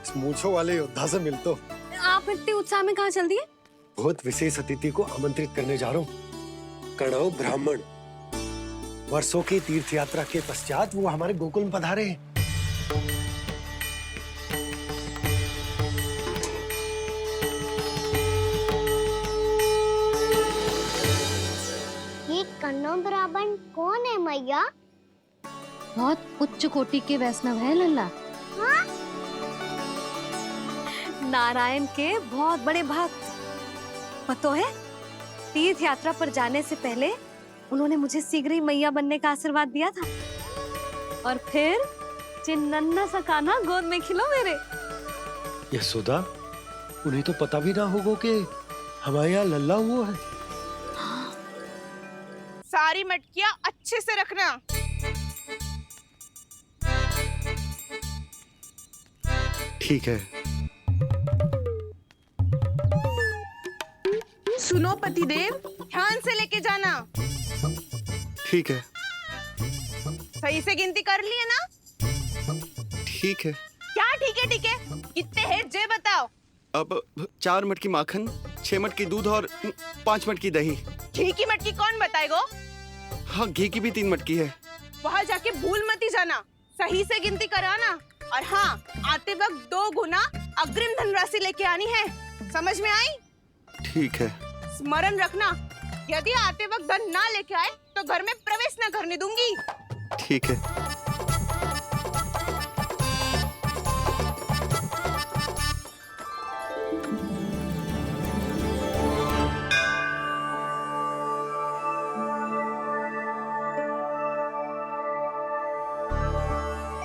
इस मूंछों वाले योद्धा से मिलता हूँ। आप इतने उत्साह में कहाँ चल दिए? बहुत विशेष अतिथि को आमंत्रित करने जा रहा हूँ। कणव ब्राह्मण वर्षों की तीर्थ यात्रा के पश्चात वो हमारे गोकुल में पधारे हैं। ये कणव ब्राह्मण कौन है मैया? बहुत उच्च कोटि के वैष्णव है लल्ला। हाँ? नारायण के बहुत बड़े भक्त। पता है, तीर्थ यात्रा पर जाने से पहले उन्होंने मुझे शीघ्र ही मैया बनने का आशीर्वाद दिया था। और फिर चिन्नन्ना सा कान्हा गोद में खिलो मेरे। यशोदा, उन्हें तो पता भी ना होगा कि हमारे यहाँ लल्ला हुआ है। सारी मटकियां अच्छे से रखना। ठीक है। सुनो पतिदेव, ध्यान से लेके जाना। ठीक है। सही से गिनती कर लिए ना? ठीक है। क्या ठीक है? ठीक है कितने हैं जे बताओ। अब 4 मटकी माखन, 6 मटकी दूध और 5 मटकी दही। घी की मटकी कौन बताएगा? हाँ, घी की भी 3 मटकी है। वहाँ जाके भूल मत ही जाना, सही से गिनती कराना। और हाँ, आते वक्त 2 गुना अग्रिम धनराशि लेके आनी है। समझ में आई? ठीक है। स्मरण रखना, यदि आते वक्त धन ना लेके आए तो घर में प्रवेश न करने दूंगी। ठीक है।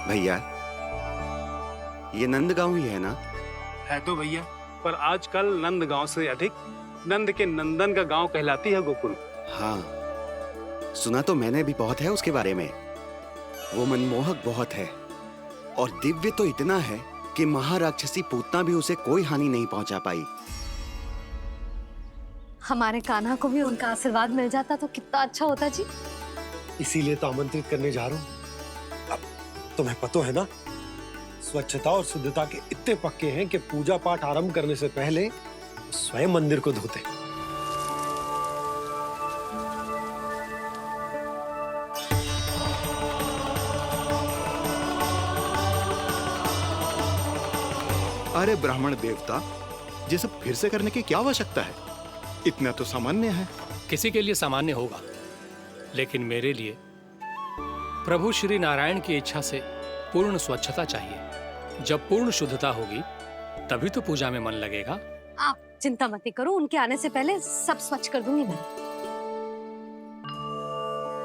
भैया, ये नंदगांव ही है ना? है तो भैया, पर आजकल नंदगांव से अधिक नंद के नंदन का गांव कहलाती है गोकुल। हाँ, सुना तो मैंने भी बहुत है उसके बारे में। वो मनमोहक बहुत है और दिव्य तो इतना है कि महाराक्षसी पूतना भी उसे कोई हानि नहीं पहुंचा पाई। हमारे कान्हा को भी उनका आशीर्वाद मिल जाता तो कितना अच्छा होता जी। इसीलिए तो आमंत्रित करने जा रहा हूँ। अब तुम्हें पता है ना, स्वच्छता और शुद्धता के इतने पक्के हैं कि पूजा पाठ आरंभ करने से पहले स्वयं मंदिर को धोते। अरे ब्राह्मण देवता, ये सब फिर से करने की क्या आवश्यकता है? इतना तो सामान्य है। किसी के लिए सामान्य होगा, लेकिन मेरे लिए प्रभु श्री नारायण की इच्छा से पूर्ण स्वच्छता चाहिए। जब पूर्ण शुद्धता होगी तभी तो पूजा में मन लगेगा। आप चिंता मत करो, उनके आने से पहले सब स्वच्छ कर दूंगी मैं।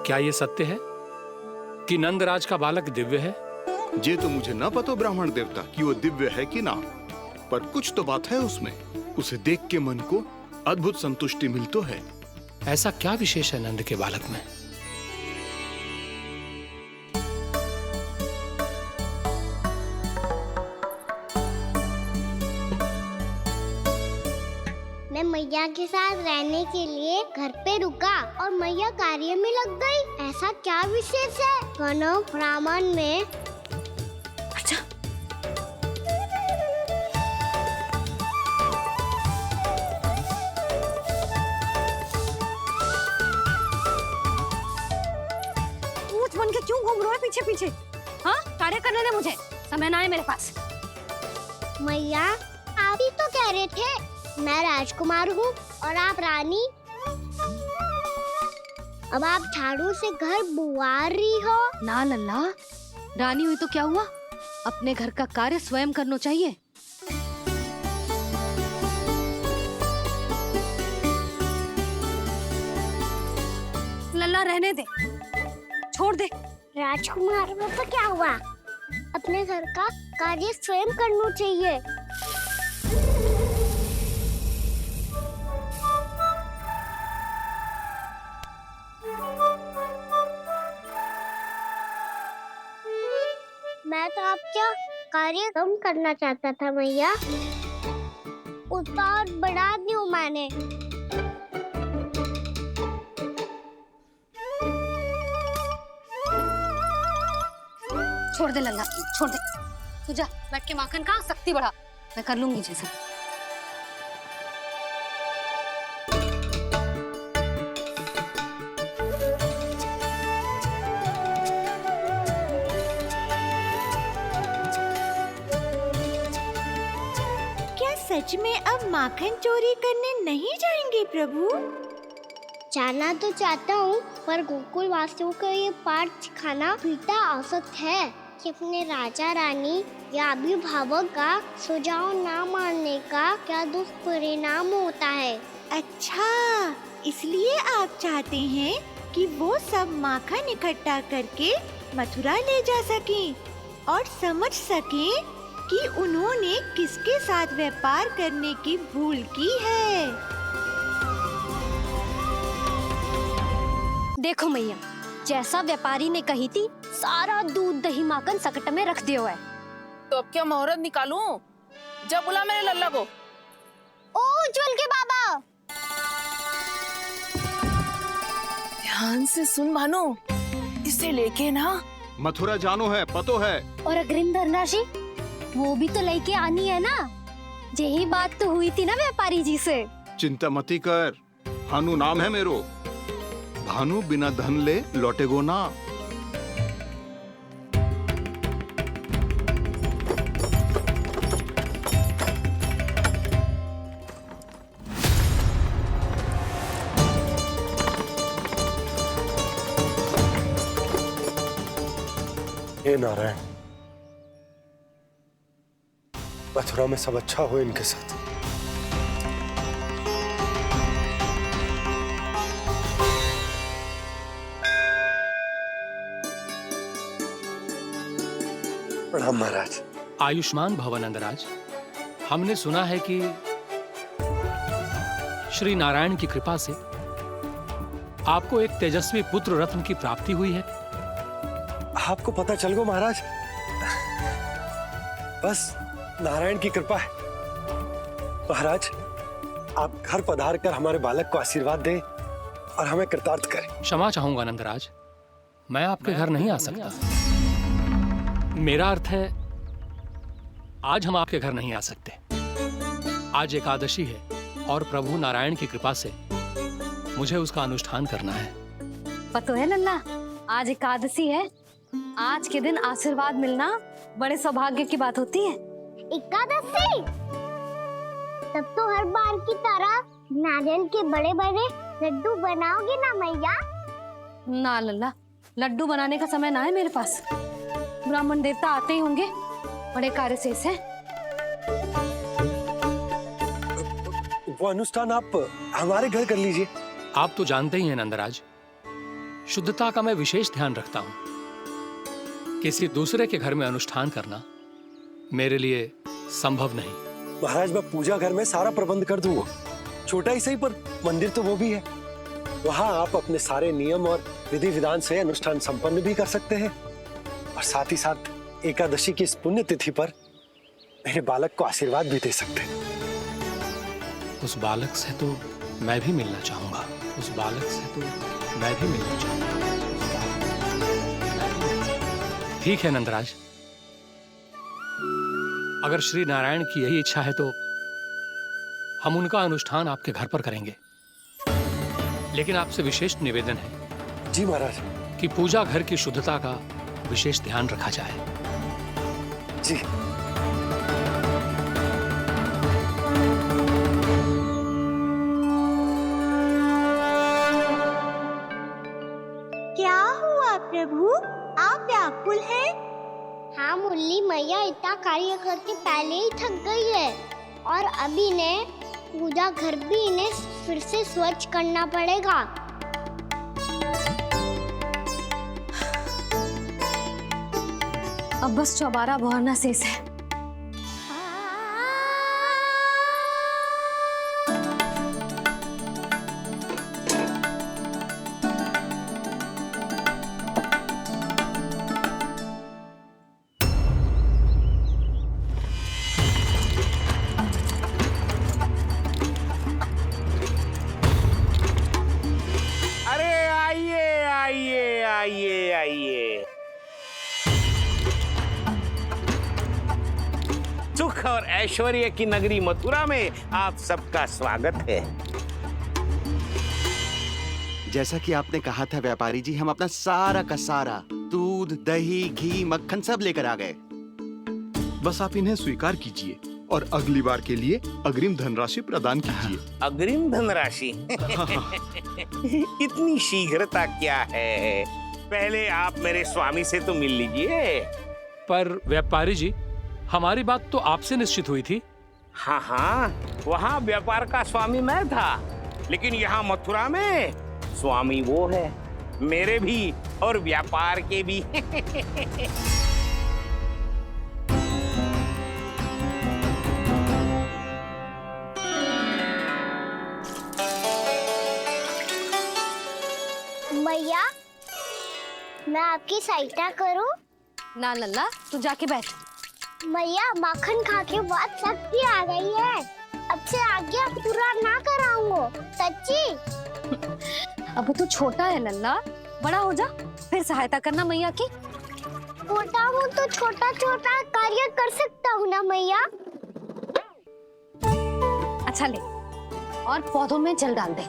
क्या ये सत्य है कि नंदराज का बालक दिव्य है? ये तो मुझे ना पता ब्राह्मण देवता कि वो दिव्य है कि ना, पर कुछ तो बात है उसमें। उसे देख के मन को अद्भुत संतुष्टि मिल तो है। ऐसा क्या विशेष है नंद के बालक में? मैं मैया के साथ रहने के लिए घर पे रुका और मैया कार्य में लग गई। ऐसा क्या विशेष है वनो ब्राह्मण में? अच्छा, ऊंच बन के क्यों घूम रहे हो पीछे पीछे? हाँ, कार्य करने दे मुझे, समय ना है मेरे पास। मैया, आप ही तो कह रहे थे मैं राजकुमार हूँ और आप रानी। अब आप झाड़ू से घर बुआ रही हो। ना लल्ला, रानी हुई तो क्या हुआ, अपने घर का कार्य स्वयं करना चाहिए। लल्ला रहने दे, छोड़ दे। राजकुमार में तो क्या हुआ, अपने घर का कार्य स्वयं करना चाहिए। मैं तो आपका कार्य कम करना चाहता था मैया, उसका और बढ़ा दूं मैंने। छोड़ दे लल्ला, छोड़ दे। तू जा बैठ के माखन खा, शक्ति बढ़ा, मैं कर लूंगी जैसा। सच में अब माखन चोरी करने नहीं जाएंगे प्रभु? जाना तो चाहता हूँ, पर गोकुल वासियों को ये पाठ सिखाना पिता औसत है कि अपने राजा रानी या अभिभावक का सुझाव ना मानने का क्या दुष्परिणाम होता है। अच्छा, इसलिए आप चाहते हैं कि वो सब माखन इकट्ठा करके मथुरा ले जा सकें और समझ सकें कि उन्होंने किसके साथ व्यापार करने की भूल की है। देखो मैया, जैसा व्यापारी ने कही थी, सारा दूध दही माखन सकट में रख दिया है। तो अब क्या मुहूर्त निकालूं? जब बुला मेरे लल्ला को। ओ उज्जवल के बाबा, ध्यान से सुन भानु, इसे लेके ना मथुरा जानो है, पतो है। और अग्रिम धनराशि वो भी तो लेके आनी है ना। यही बात तो हुई थी ना व्यापारी जी से। चिंता मती कर, भानु नाम है मेरो। भानु बिना धन ले लौटेगो ना। हे नारायण, मथुरा में सब अच्छा हो इनके साथ। प्रणाम महाराज। आयुष्मान भव नंदराज। हमने सुना है कि श्री नारायण की कृपा से आपको एक तेजस्वी पुत्र रत्न की प्राप्ति हुई है। आपको पता चल गो महाराज, बस नारायण की कृपा है। महाराज, आप घर पधार कर हमारे बालक को आशीर्वाद दें और हमें कृतार्थ करें। क्षमा चाहूंगा नंदराज, मैं आपके घर नहीं आ सकता। मेरा अर्थ है, आज हम आपके घर नहीं आ सकते। आज एकादशी है और प्रभु नारायण की कृपा से मुझे उसका अनुष्ठान करना है। पता है लल्ला, आज एकादशी है। आज के दिन आशीर्वाद मिलना बड़े सौभाग्य की बात होती है। एकादशी। तब तो हर बार की तरह नारियल के बड़े बड़े लड्डू बनाओगे ना मैया? ना लल्ला, लड्डू बनाने का समय ना है मेरे पास। ब्राह्मण देवता आते ही होंगे, बड़े कार्य शेष हैं। वो अनुष्ठान आप हमारे घर कर लीजिए। आप तो जानते ही हैं नंदराज, शुद्धता का मैं विशेष ध्यान रखता हूं। किसी दूसरे के घर में अनुष्ठान करना मेरे लिए संभव नहीं। महाराज, मैं पूजा घर में सारा प्रबंध कर दूंगा। छोटा ही सही, पर मंदिर तो वो भी है। वहां आप अपने सारे नियम और विधि विधान से अनुष्ठान संपन्न भी कर सकते हैं, और साथ ही साथ एकादशी की इस पुण्य तिथि पर मेरे बालक को आशीर्वाद भी दे सकते हैं। उस बालक से तो मैं भी मिलना चाहूंगा। उस बालक से तो मैं भी मिलना चाहूंगा। ठीक है नंदराज, अगर श्री नारायण की यही इच्छा है तो हम उनका अनुष्ठान आपके घर पर करेंगे। लेकिन आपसे विशेष निवेदन है। जी महाराज। कि पूजा घर की शुद्धता का विशेष ध्यान रखा जाए। जी। क्या हुआ प्रभु, आप व्याकुल हैं? हाँ मुरली, मैया इतना कार्य करके पहले ही थक गई है, और अभी ने पूजा घर भी इन्हें फिर से स्वच्छ करना पड़ेगा। अब बस चौबारा बहाना शेष है। सुख और ऐश्वर्य की नगरी मथुरा में आप सबका स्वागत है। जैसा कि आपने कहा था व्यापारी जी, हम अपना सारा का सारा दूध, दही, घी, मक्खन सब लेकर आ गए। बस आप इन्हें स्वीकार कीजिए और अगली बार के लिए अग्रिम धनराशि प्रदान कीजिए। अग्रिम धनराशि? इतनी शीघ्रता क्या है? पहले आप मेरे स्वामी से तो मिल लीजिए। पर व्यापारी जी, हमारी बात तो आपसे निश्चित हुई थी। हाँ हाँ, वहाँ व्यापार का स्वामी मैं था, लेकिन यहाँ मथुरा में स्वामी वो है, मेरे भी और व्यापार के भी। मैया, मैं आपकी सहायता करूं? ना लल्ला, तू जाके बैठ। मैया, माखन खा के बहुत शक्ति आ गई है। अब से आगे पूरा ना कराऊंगा, सच्ची। अब तू छोटा है लल्ला, बड़ा हो जा फिर सहायता करना मैया की। छोटा हूँ तो छोटा छोटा कार्य कर सकता हूँ ना मैया। अच्छा ले, और पौधों में जल डाल दे।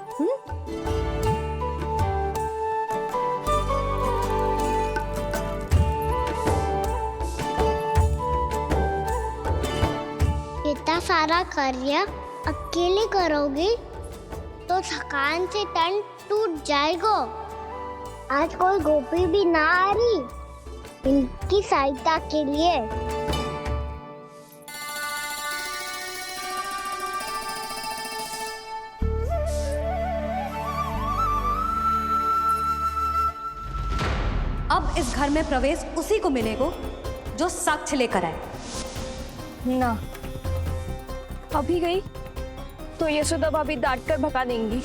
इतना सारा कार्य अकेले करोगी तो थकान से तन टूट जाएगा। आज कोई गोपी भी ना आ रही इनकी सहायता के लिए। अब इस घर में प्रवेश उसी को मिलेगा जो साक्ष्य लेकर आए। ना, अभी गई तो यशोदा भाभी डांट कर भगा देंगी।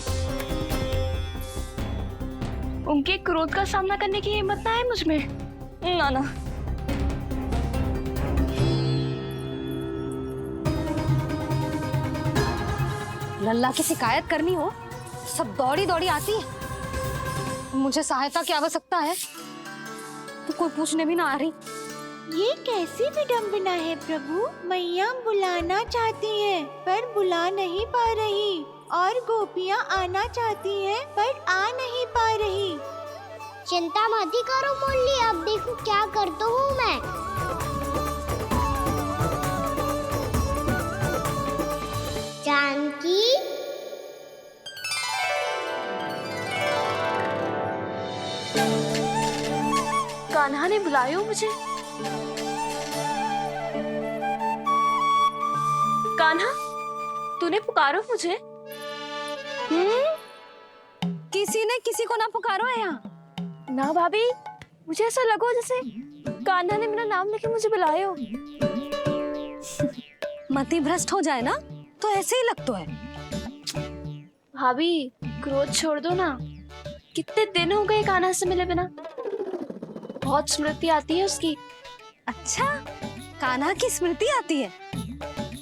उनके क्रोध का सामना करने की हिम्मत ना है मुझमें। ना ना। लल्ला की शिकायत करनी हो, सब दौड़ी दौड़ी आती है। मुझे सहायता की आवश्यकता है तो कोई पूछने भी ना आ रही। ये कैसी विडंबना है प्रभु। मैया बुलाना चाहती हैं पर बुला नहीं पा रही, और गोपियाँ आना चाहती हैं पर आ नहीं पा रही। चिंता मत करो मुरली, अब देखो क्या करता हूँ मैं। कान्हा ने बुलाया हो मुझे? कान्हा, तूने पुकारो मुझे? किसी ने किसी को ना पुकारो है यहाँ। ना भाभी, मुझे ऐसा लगो जैसे कान्हा ने मेरा नाम लेके मुझे बुलाया हो। मति भ्रष्ट हो जाए ना तो ऐसे ही लगता है। भाभी, क्रोध छोड़ दो ना। कितने दिन हो गए कान्हा से मिले बिना। बहुत स्मृति आती है उसकी। अच्छा, कान्हा की स्मृति आती है?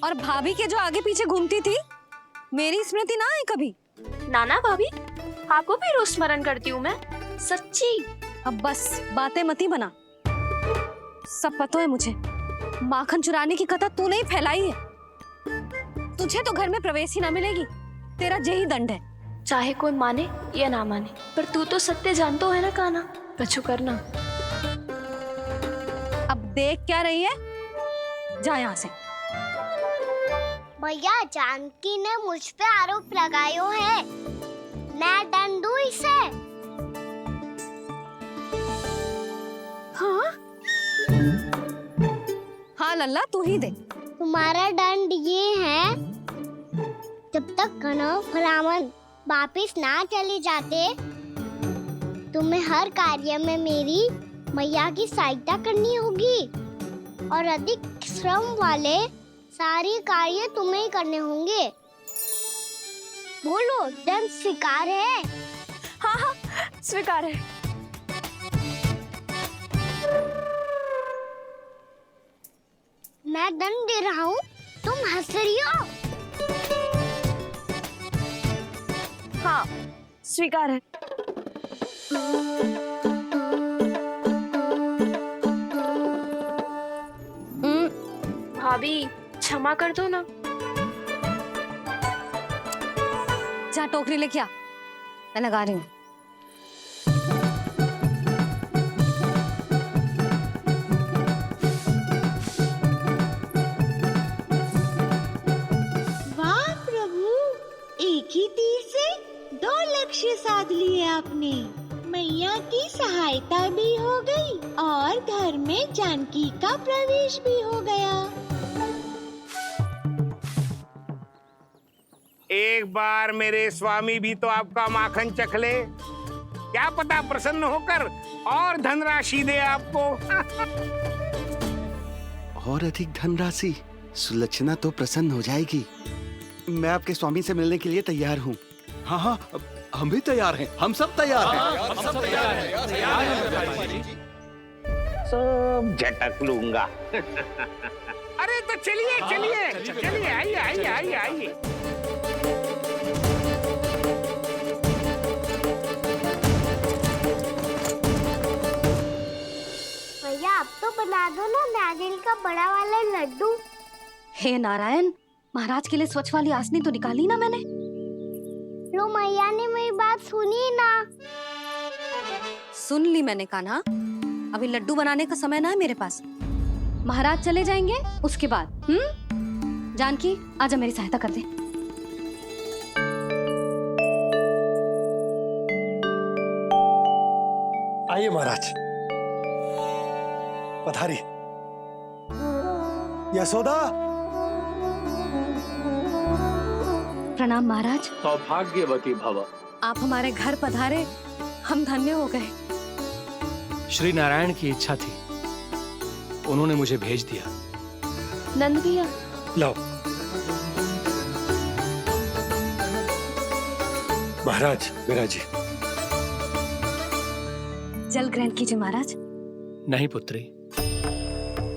और भाभी के जो आगे पीछे घूमती थी, मेरी स्मृति ना आई कभी? नाना भाभी, आपको भी रोज स्मरण करती हूँ मैं, सच्ची। अब बस बातें मत ही बना। सब पता है मुझे। माखन चुराने की कथा तूने ही फैलाई है। तुझे तो घर में प्रवेश ही ना मिलेगी। तेरा यही दंड है। चाहे कोई माने या ना माने, पर तू तो सत्य जानतो है ना कान्हा। कछु करना। अब देख क्या रही है? जा यहाँ से। भैया, जानकी ने मुझ पे आरोप लगायो है। मैं दंड दूं इसे? हाँ? हाँ लल्ला, तू ही दे। तुम्हारा दंड ये है, जब तक कनव ब्राह्मण वापिस ना चले जाते, तुम्हें हर कार्य में मेरी मैया की सहायता करनी होगी और अधिक श्रम वाले सारे कार्य तुम्हें ही करने होंगे। बोलो, दंड स्वीकार है? हाँ हाँ, स्वीकार है। मैं दंड दे रहा हूँ, तुम हंस रही हो? हाँ, स्वीकार है। भाभी, क्षमा कर दो ना। जा टोकरी लेके आ, मैं लगा रही हूँ। वाह प्रभु, एक ही तीर से 2 लक्ष्य साध लिए आपने। मैया की सहायता भी हो गई और घर में जानकी का प्रवेश भी हो गया। एक बार मेरे स्वामी भी तो आपका माखन चख ले। क्या पता प्रसन्न होकर और धनराशि दे आपको। और अधिक धनराशि? सुलक्षणा तो प्रसन्न हो जाएगी। मैं आपके स्वामी से मिलने के लिए तैयार हूँ। हाँ हाँ, हम भी तैयार हैं। हम सब तैयार हैं। हम सब तैयार हैं। सब झटक लूंगा। अरे तो चलिए चलिए चलिए, आइए आइए आइए आइए। भैया, आप तो बना दो ना नारियल का बड़ा वाला लड्डू। हे नारायण, महाराज के लिए स्वच्छ वाली आसनी तो निकाली ना मैंने। लो, मैया ने मेरी बात सुनी ना। सुन ली मैंने कान्हा। अभी लड्डू बनाने का समय ना है मेरे पास। महाराज चले जाएंगे उसके बाद। जानकी, आजा मेरी सहायता कर दे। आइए महाराज, पधारी। यशोदा। प्रणाम महाराज। सौभाग्यवती भव। आप हमारे घर पधारे, हम धन्य हो गए। श्री नारायण की इच्छा थी, उन्होंने मुझे भेज दिया। नंद भैया, लाओ। महाराज, मेरा जी। जल ग्रहण कीजिए महाराज। नहीं पुत्री,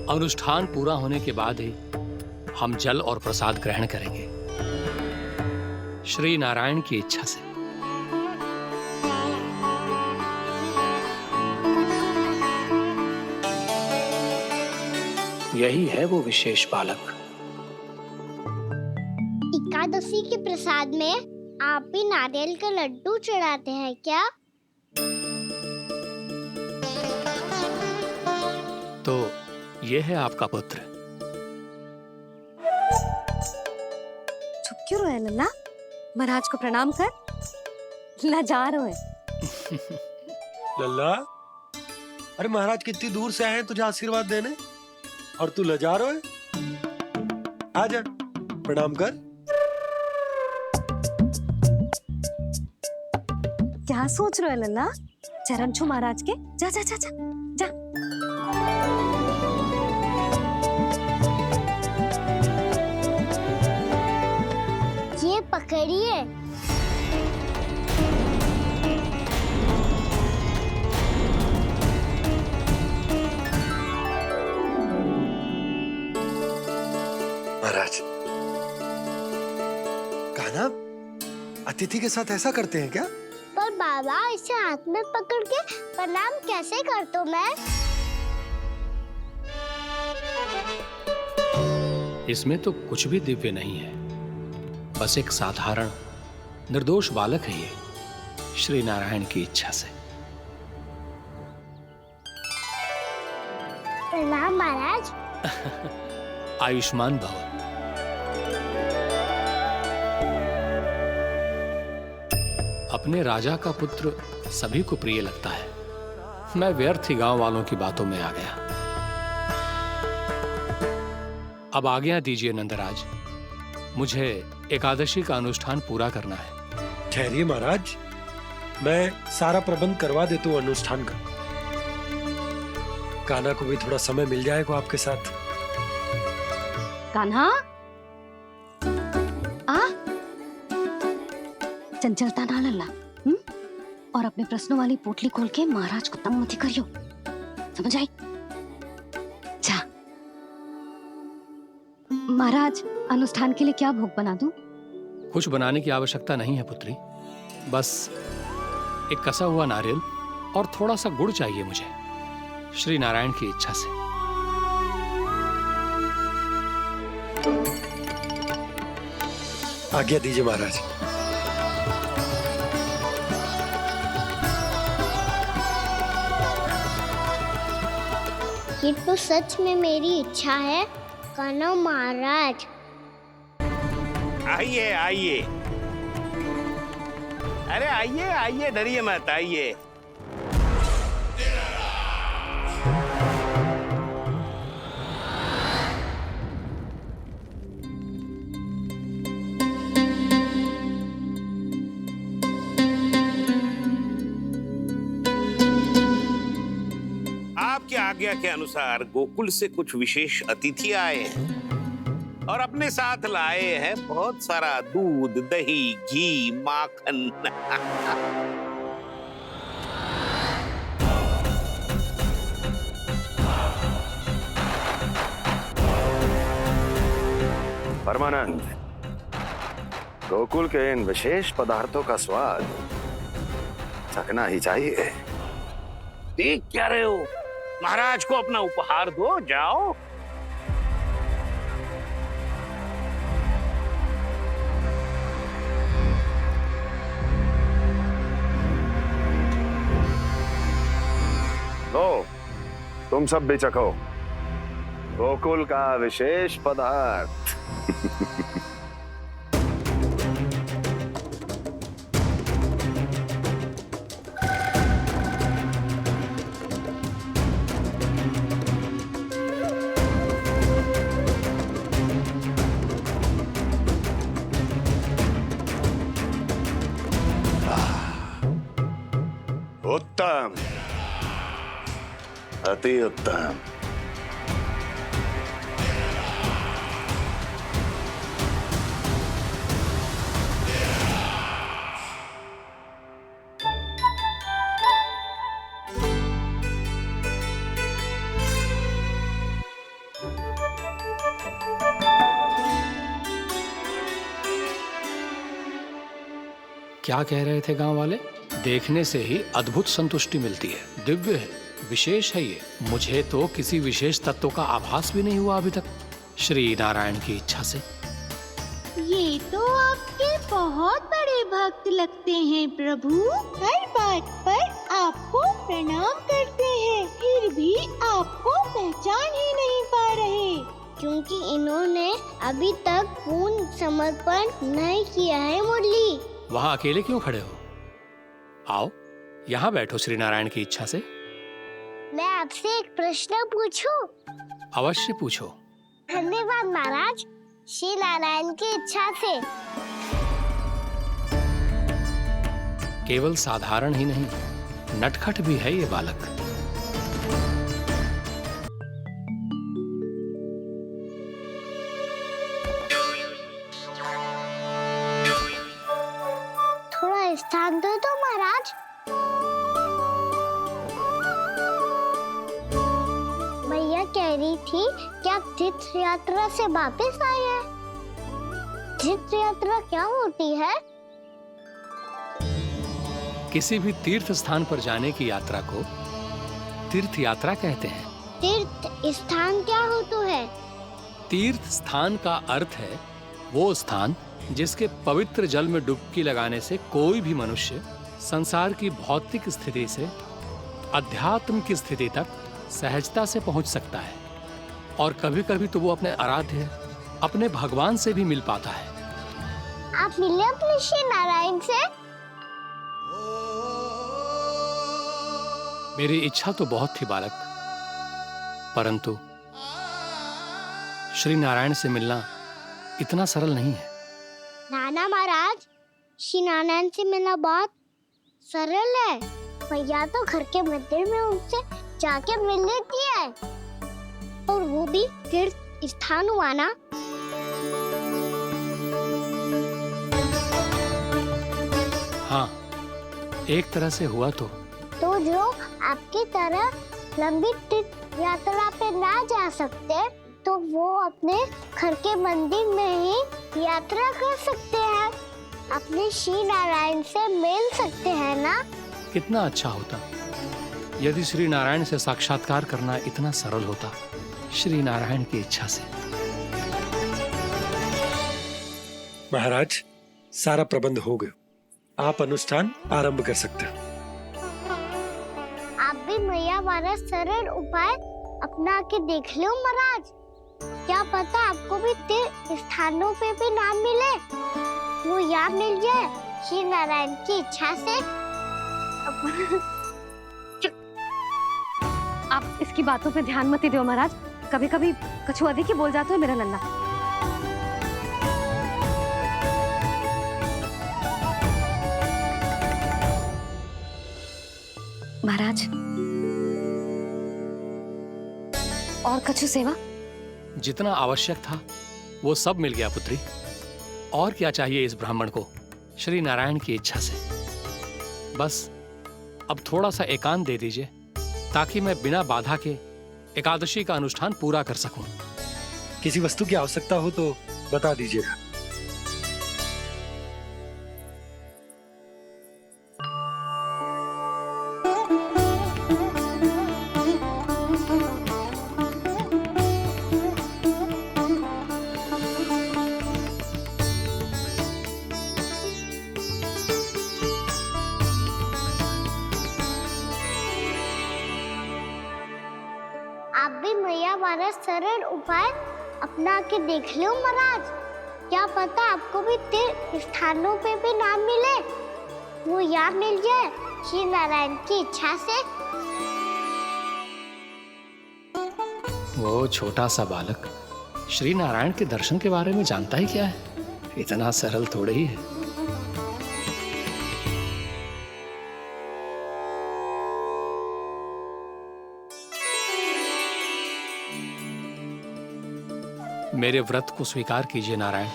अनुष्ठान पूरा होने के बाद ही हम जल और प्रसाद ग्रहण करेंगे, श्री नारायण की इच्छा से। यही है वो विशेष बालक। एकादशी के प्रसाद में आप भी नारियल का लड्डू चढ़ाते हैं क्या? तो ये है आपका पुत्र। चुप क्यों रहे लल्ला? महाराज को प्रणाम कर। लजा रहे। लल्ला, अरे महाराज कितनी दूर से आए हैं तुझे आशीर्वाद देने, और तू लजा रहा है। आजा प्रणाम कर। क्या सोच रहे हो लल्ला? चरण छू महाराज के। जा जा जा जा जा। ये पकड़िए। महाराज, कान्हा अतिथि के साथ ऐसा करते हैं क्या? पर बाबा इसे हाथ में पकड़ के प्रणाम कैसे करता हूँ मैं? इसमें तो कुछ भी दिव्य नहीं है, बस एक साधारण निर्दोष बालक है ये, श्री नारायण की इच्छा से। प्रणाम महाराज। आयुष्मान भव। अपने राजा का पुत्र सभी को प्रिय लगता है। मैं व्यर्थ ही गांव वालों की बातों में आ गया। अब आज्ञा दीजिए नंदराज, मुझे एकादशी का अनुष्ठान पूरा करना है। ठहरिए महाराज, मैं सारा प्रबंध करवा देता हूँ अनुष्ठान का। कान्हा को भी थोड़ा समय मिल जाएगा आपके साथ। कान्हा, आ चंचलता ना लल्ला। और अपने प्रश्नों वाली पोटली खोल के महाराज को तंग मत करियो, समझ आई? जा। महाराज, अनुष्ठान के लिए क्या भोग बना दूं? कुछ बनाने की आवश्यकता नहीं है पुत्री, बस एक कसा हुआ नारियल और थोड़ा सा गुड़ चाहिए मुझे, श्री नारायण की इच्छा से। आज्ञा दीजिए महाराज। ये तो सच में मेरी इच्छा है कान्हा महाराज। आइए आइए, अरे आइए आइए, डरिए मत, आइए। आपकी आज्ञा के अनुसार गोकुल से कुछ विशेष अतिथि आए हैं और अपने साथ लाए हैं बहुत सारा दूध, दही, घी, माखन। परमानंद, गोकुल के इन विशेष पदार्थों का स्वाद चखना ही चाहिए। देख क्या रहे हो? महाराज को अपना उपहार दो, जाओ। लो, तुम सब भी चखो गोकुल का विशेष पदार्थ। उत्तम, अति उत्तम। क्या कह रहे थे गांव वाले? देखने से ही अद्भुत संतुष्टि मिलती है, दिव्य है, विशेष है ये। मुझे तो किसी विशेष तत्व का आभास भी नहीं हुआ अभी तक, श्री नारायण की इच्छा से। ये तो आपके बहुत बड़े भक्त लगते हैं प्रभु। हर बात पर आपको प्रणाम करते हैं, फिर भी आपको पहचान ही नहीं पा रहे। क्योंकि इन्होंने अभी तक पूर्ण समर्पण नहीं किया है मुरली। वहां अकेले क्यों खड़े हो? आओ, यहाँ बैठो श्री नारायण की इच्छा से। मैं आपसे एक प्रश्न पूछूं? अवश्य पूछो। धन्यवाद महाराज। श्री नारायण की इच्छा से। केवल साधारण ही नहीं, नटखट भी है ये बालक। थोड़ा स्थान दो तो महाराज। भैया कह रही थी कि आप तीर्थ यात्रा से वापस आए हैं। तीर्थ यात्रा क्या होती है? किसी भी तीर्थ स्थान पर जाने की यात्रा को तीर्थ यात्रा कहते हैं। तीर्थ स्थान क्या होता है? तीर्थ स्थान का अर्थ है वो स्थान जिसके पवित्र जल में डुबकी लगाने से कोई भी मनुष्य संसार की भौतिक स्थिति से अध्यात्म की स्थिति तक सहजता से पहुंच सकता है, और कभी-कभी तो वो अपने आराध्य अपने भगवान से भी मिल पाता है। आप मिले अपने श्री नारायण से? मेरी इच्छा तो बहुत थी बालक, परंतु श्री नारायण से मिलना इतना सरल नहीं है। नाना महाराज, श्री नारायण से मिलना बहुत सरल है। भैया तो घर के मंदिर में उनसे जाके मिल लेती है, और वो भी तीर्थ स्थान हुआ ना। हाँ, एक तरह से हुआ तो जो आपकी तरह लंबी तीर्थ यात्रा पे ना जा सकते, तो वो अपने घर के मंदिर में ही यात्रा कर सकते हैं, अपने श्री नारायण से मिल सकते हैं ना। कितना अच्छा होता यदि श्री नारायण से साक्षात्कार करना इतना सरल होता, श्री नारायण की इच्छा से। महाराज, सारा प्रबंध हो गया, आप अनुष्ठान आरंभ कर सकते हैं। आप भी मैया वाला सरल उपाय अपना के देख लो महाराज। क्या पता आपको भी तीर्थ स्थानों पे भी नाम मिले, वो याद मिल जाए श्री नारायण की इच्छा से। आप इसकी बातों पे ध्यान मत दो महाराज, कभी कभी कछु अधिक ही बोल जाते हो मेरा लल्ला। महाराज, और कछु सेवा? जितना आवश्यक था वो सब मिल गया पुत्री। और क्या चाहिए इस ब्राह्मण को श्री नारायण की इच्छा से? बस अब थोड़ा सा एकांत दे दीजिए, ताकि मैं बिना बाधा के एकादशी का अनुष्ठान पूरा कर सकूं। किसी वस्तु की आवश्यकता हो तो बता दीजिएगा। आप भी मैया वाला सरल उपाय अपना के देख लो महाराज। क्या पता आपको भी तीर्थ स्थानों पे भी नाम मिले, वो याद मिल जाए श्री नारायण की इच्छा से। वो छोटा सा बालक श्री नारायण के दर्शन के बारे में जानता ही क्या है? इतना सरल थोड़े ही है। मेरे व्रत को स्वीकार कीजिए नारायण,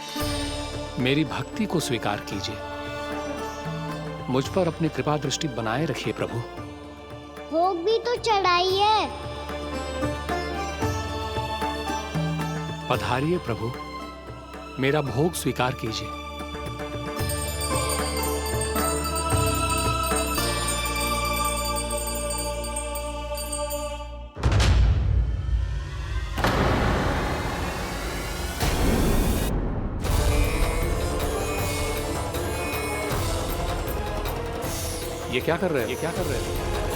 मेरी भक्ति को स्वीकार कीजिए, मुझ पर अपनी कृपा दृष्टि बनाए रखिए प्रभु। भोग भी तो चढ़ाइए। पधारिए प्रभु, मेरा भोग स्वीकार कीजिए। ये क्या कर रहे हैं?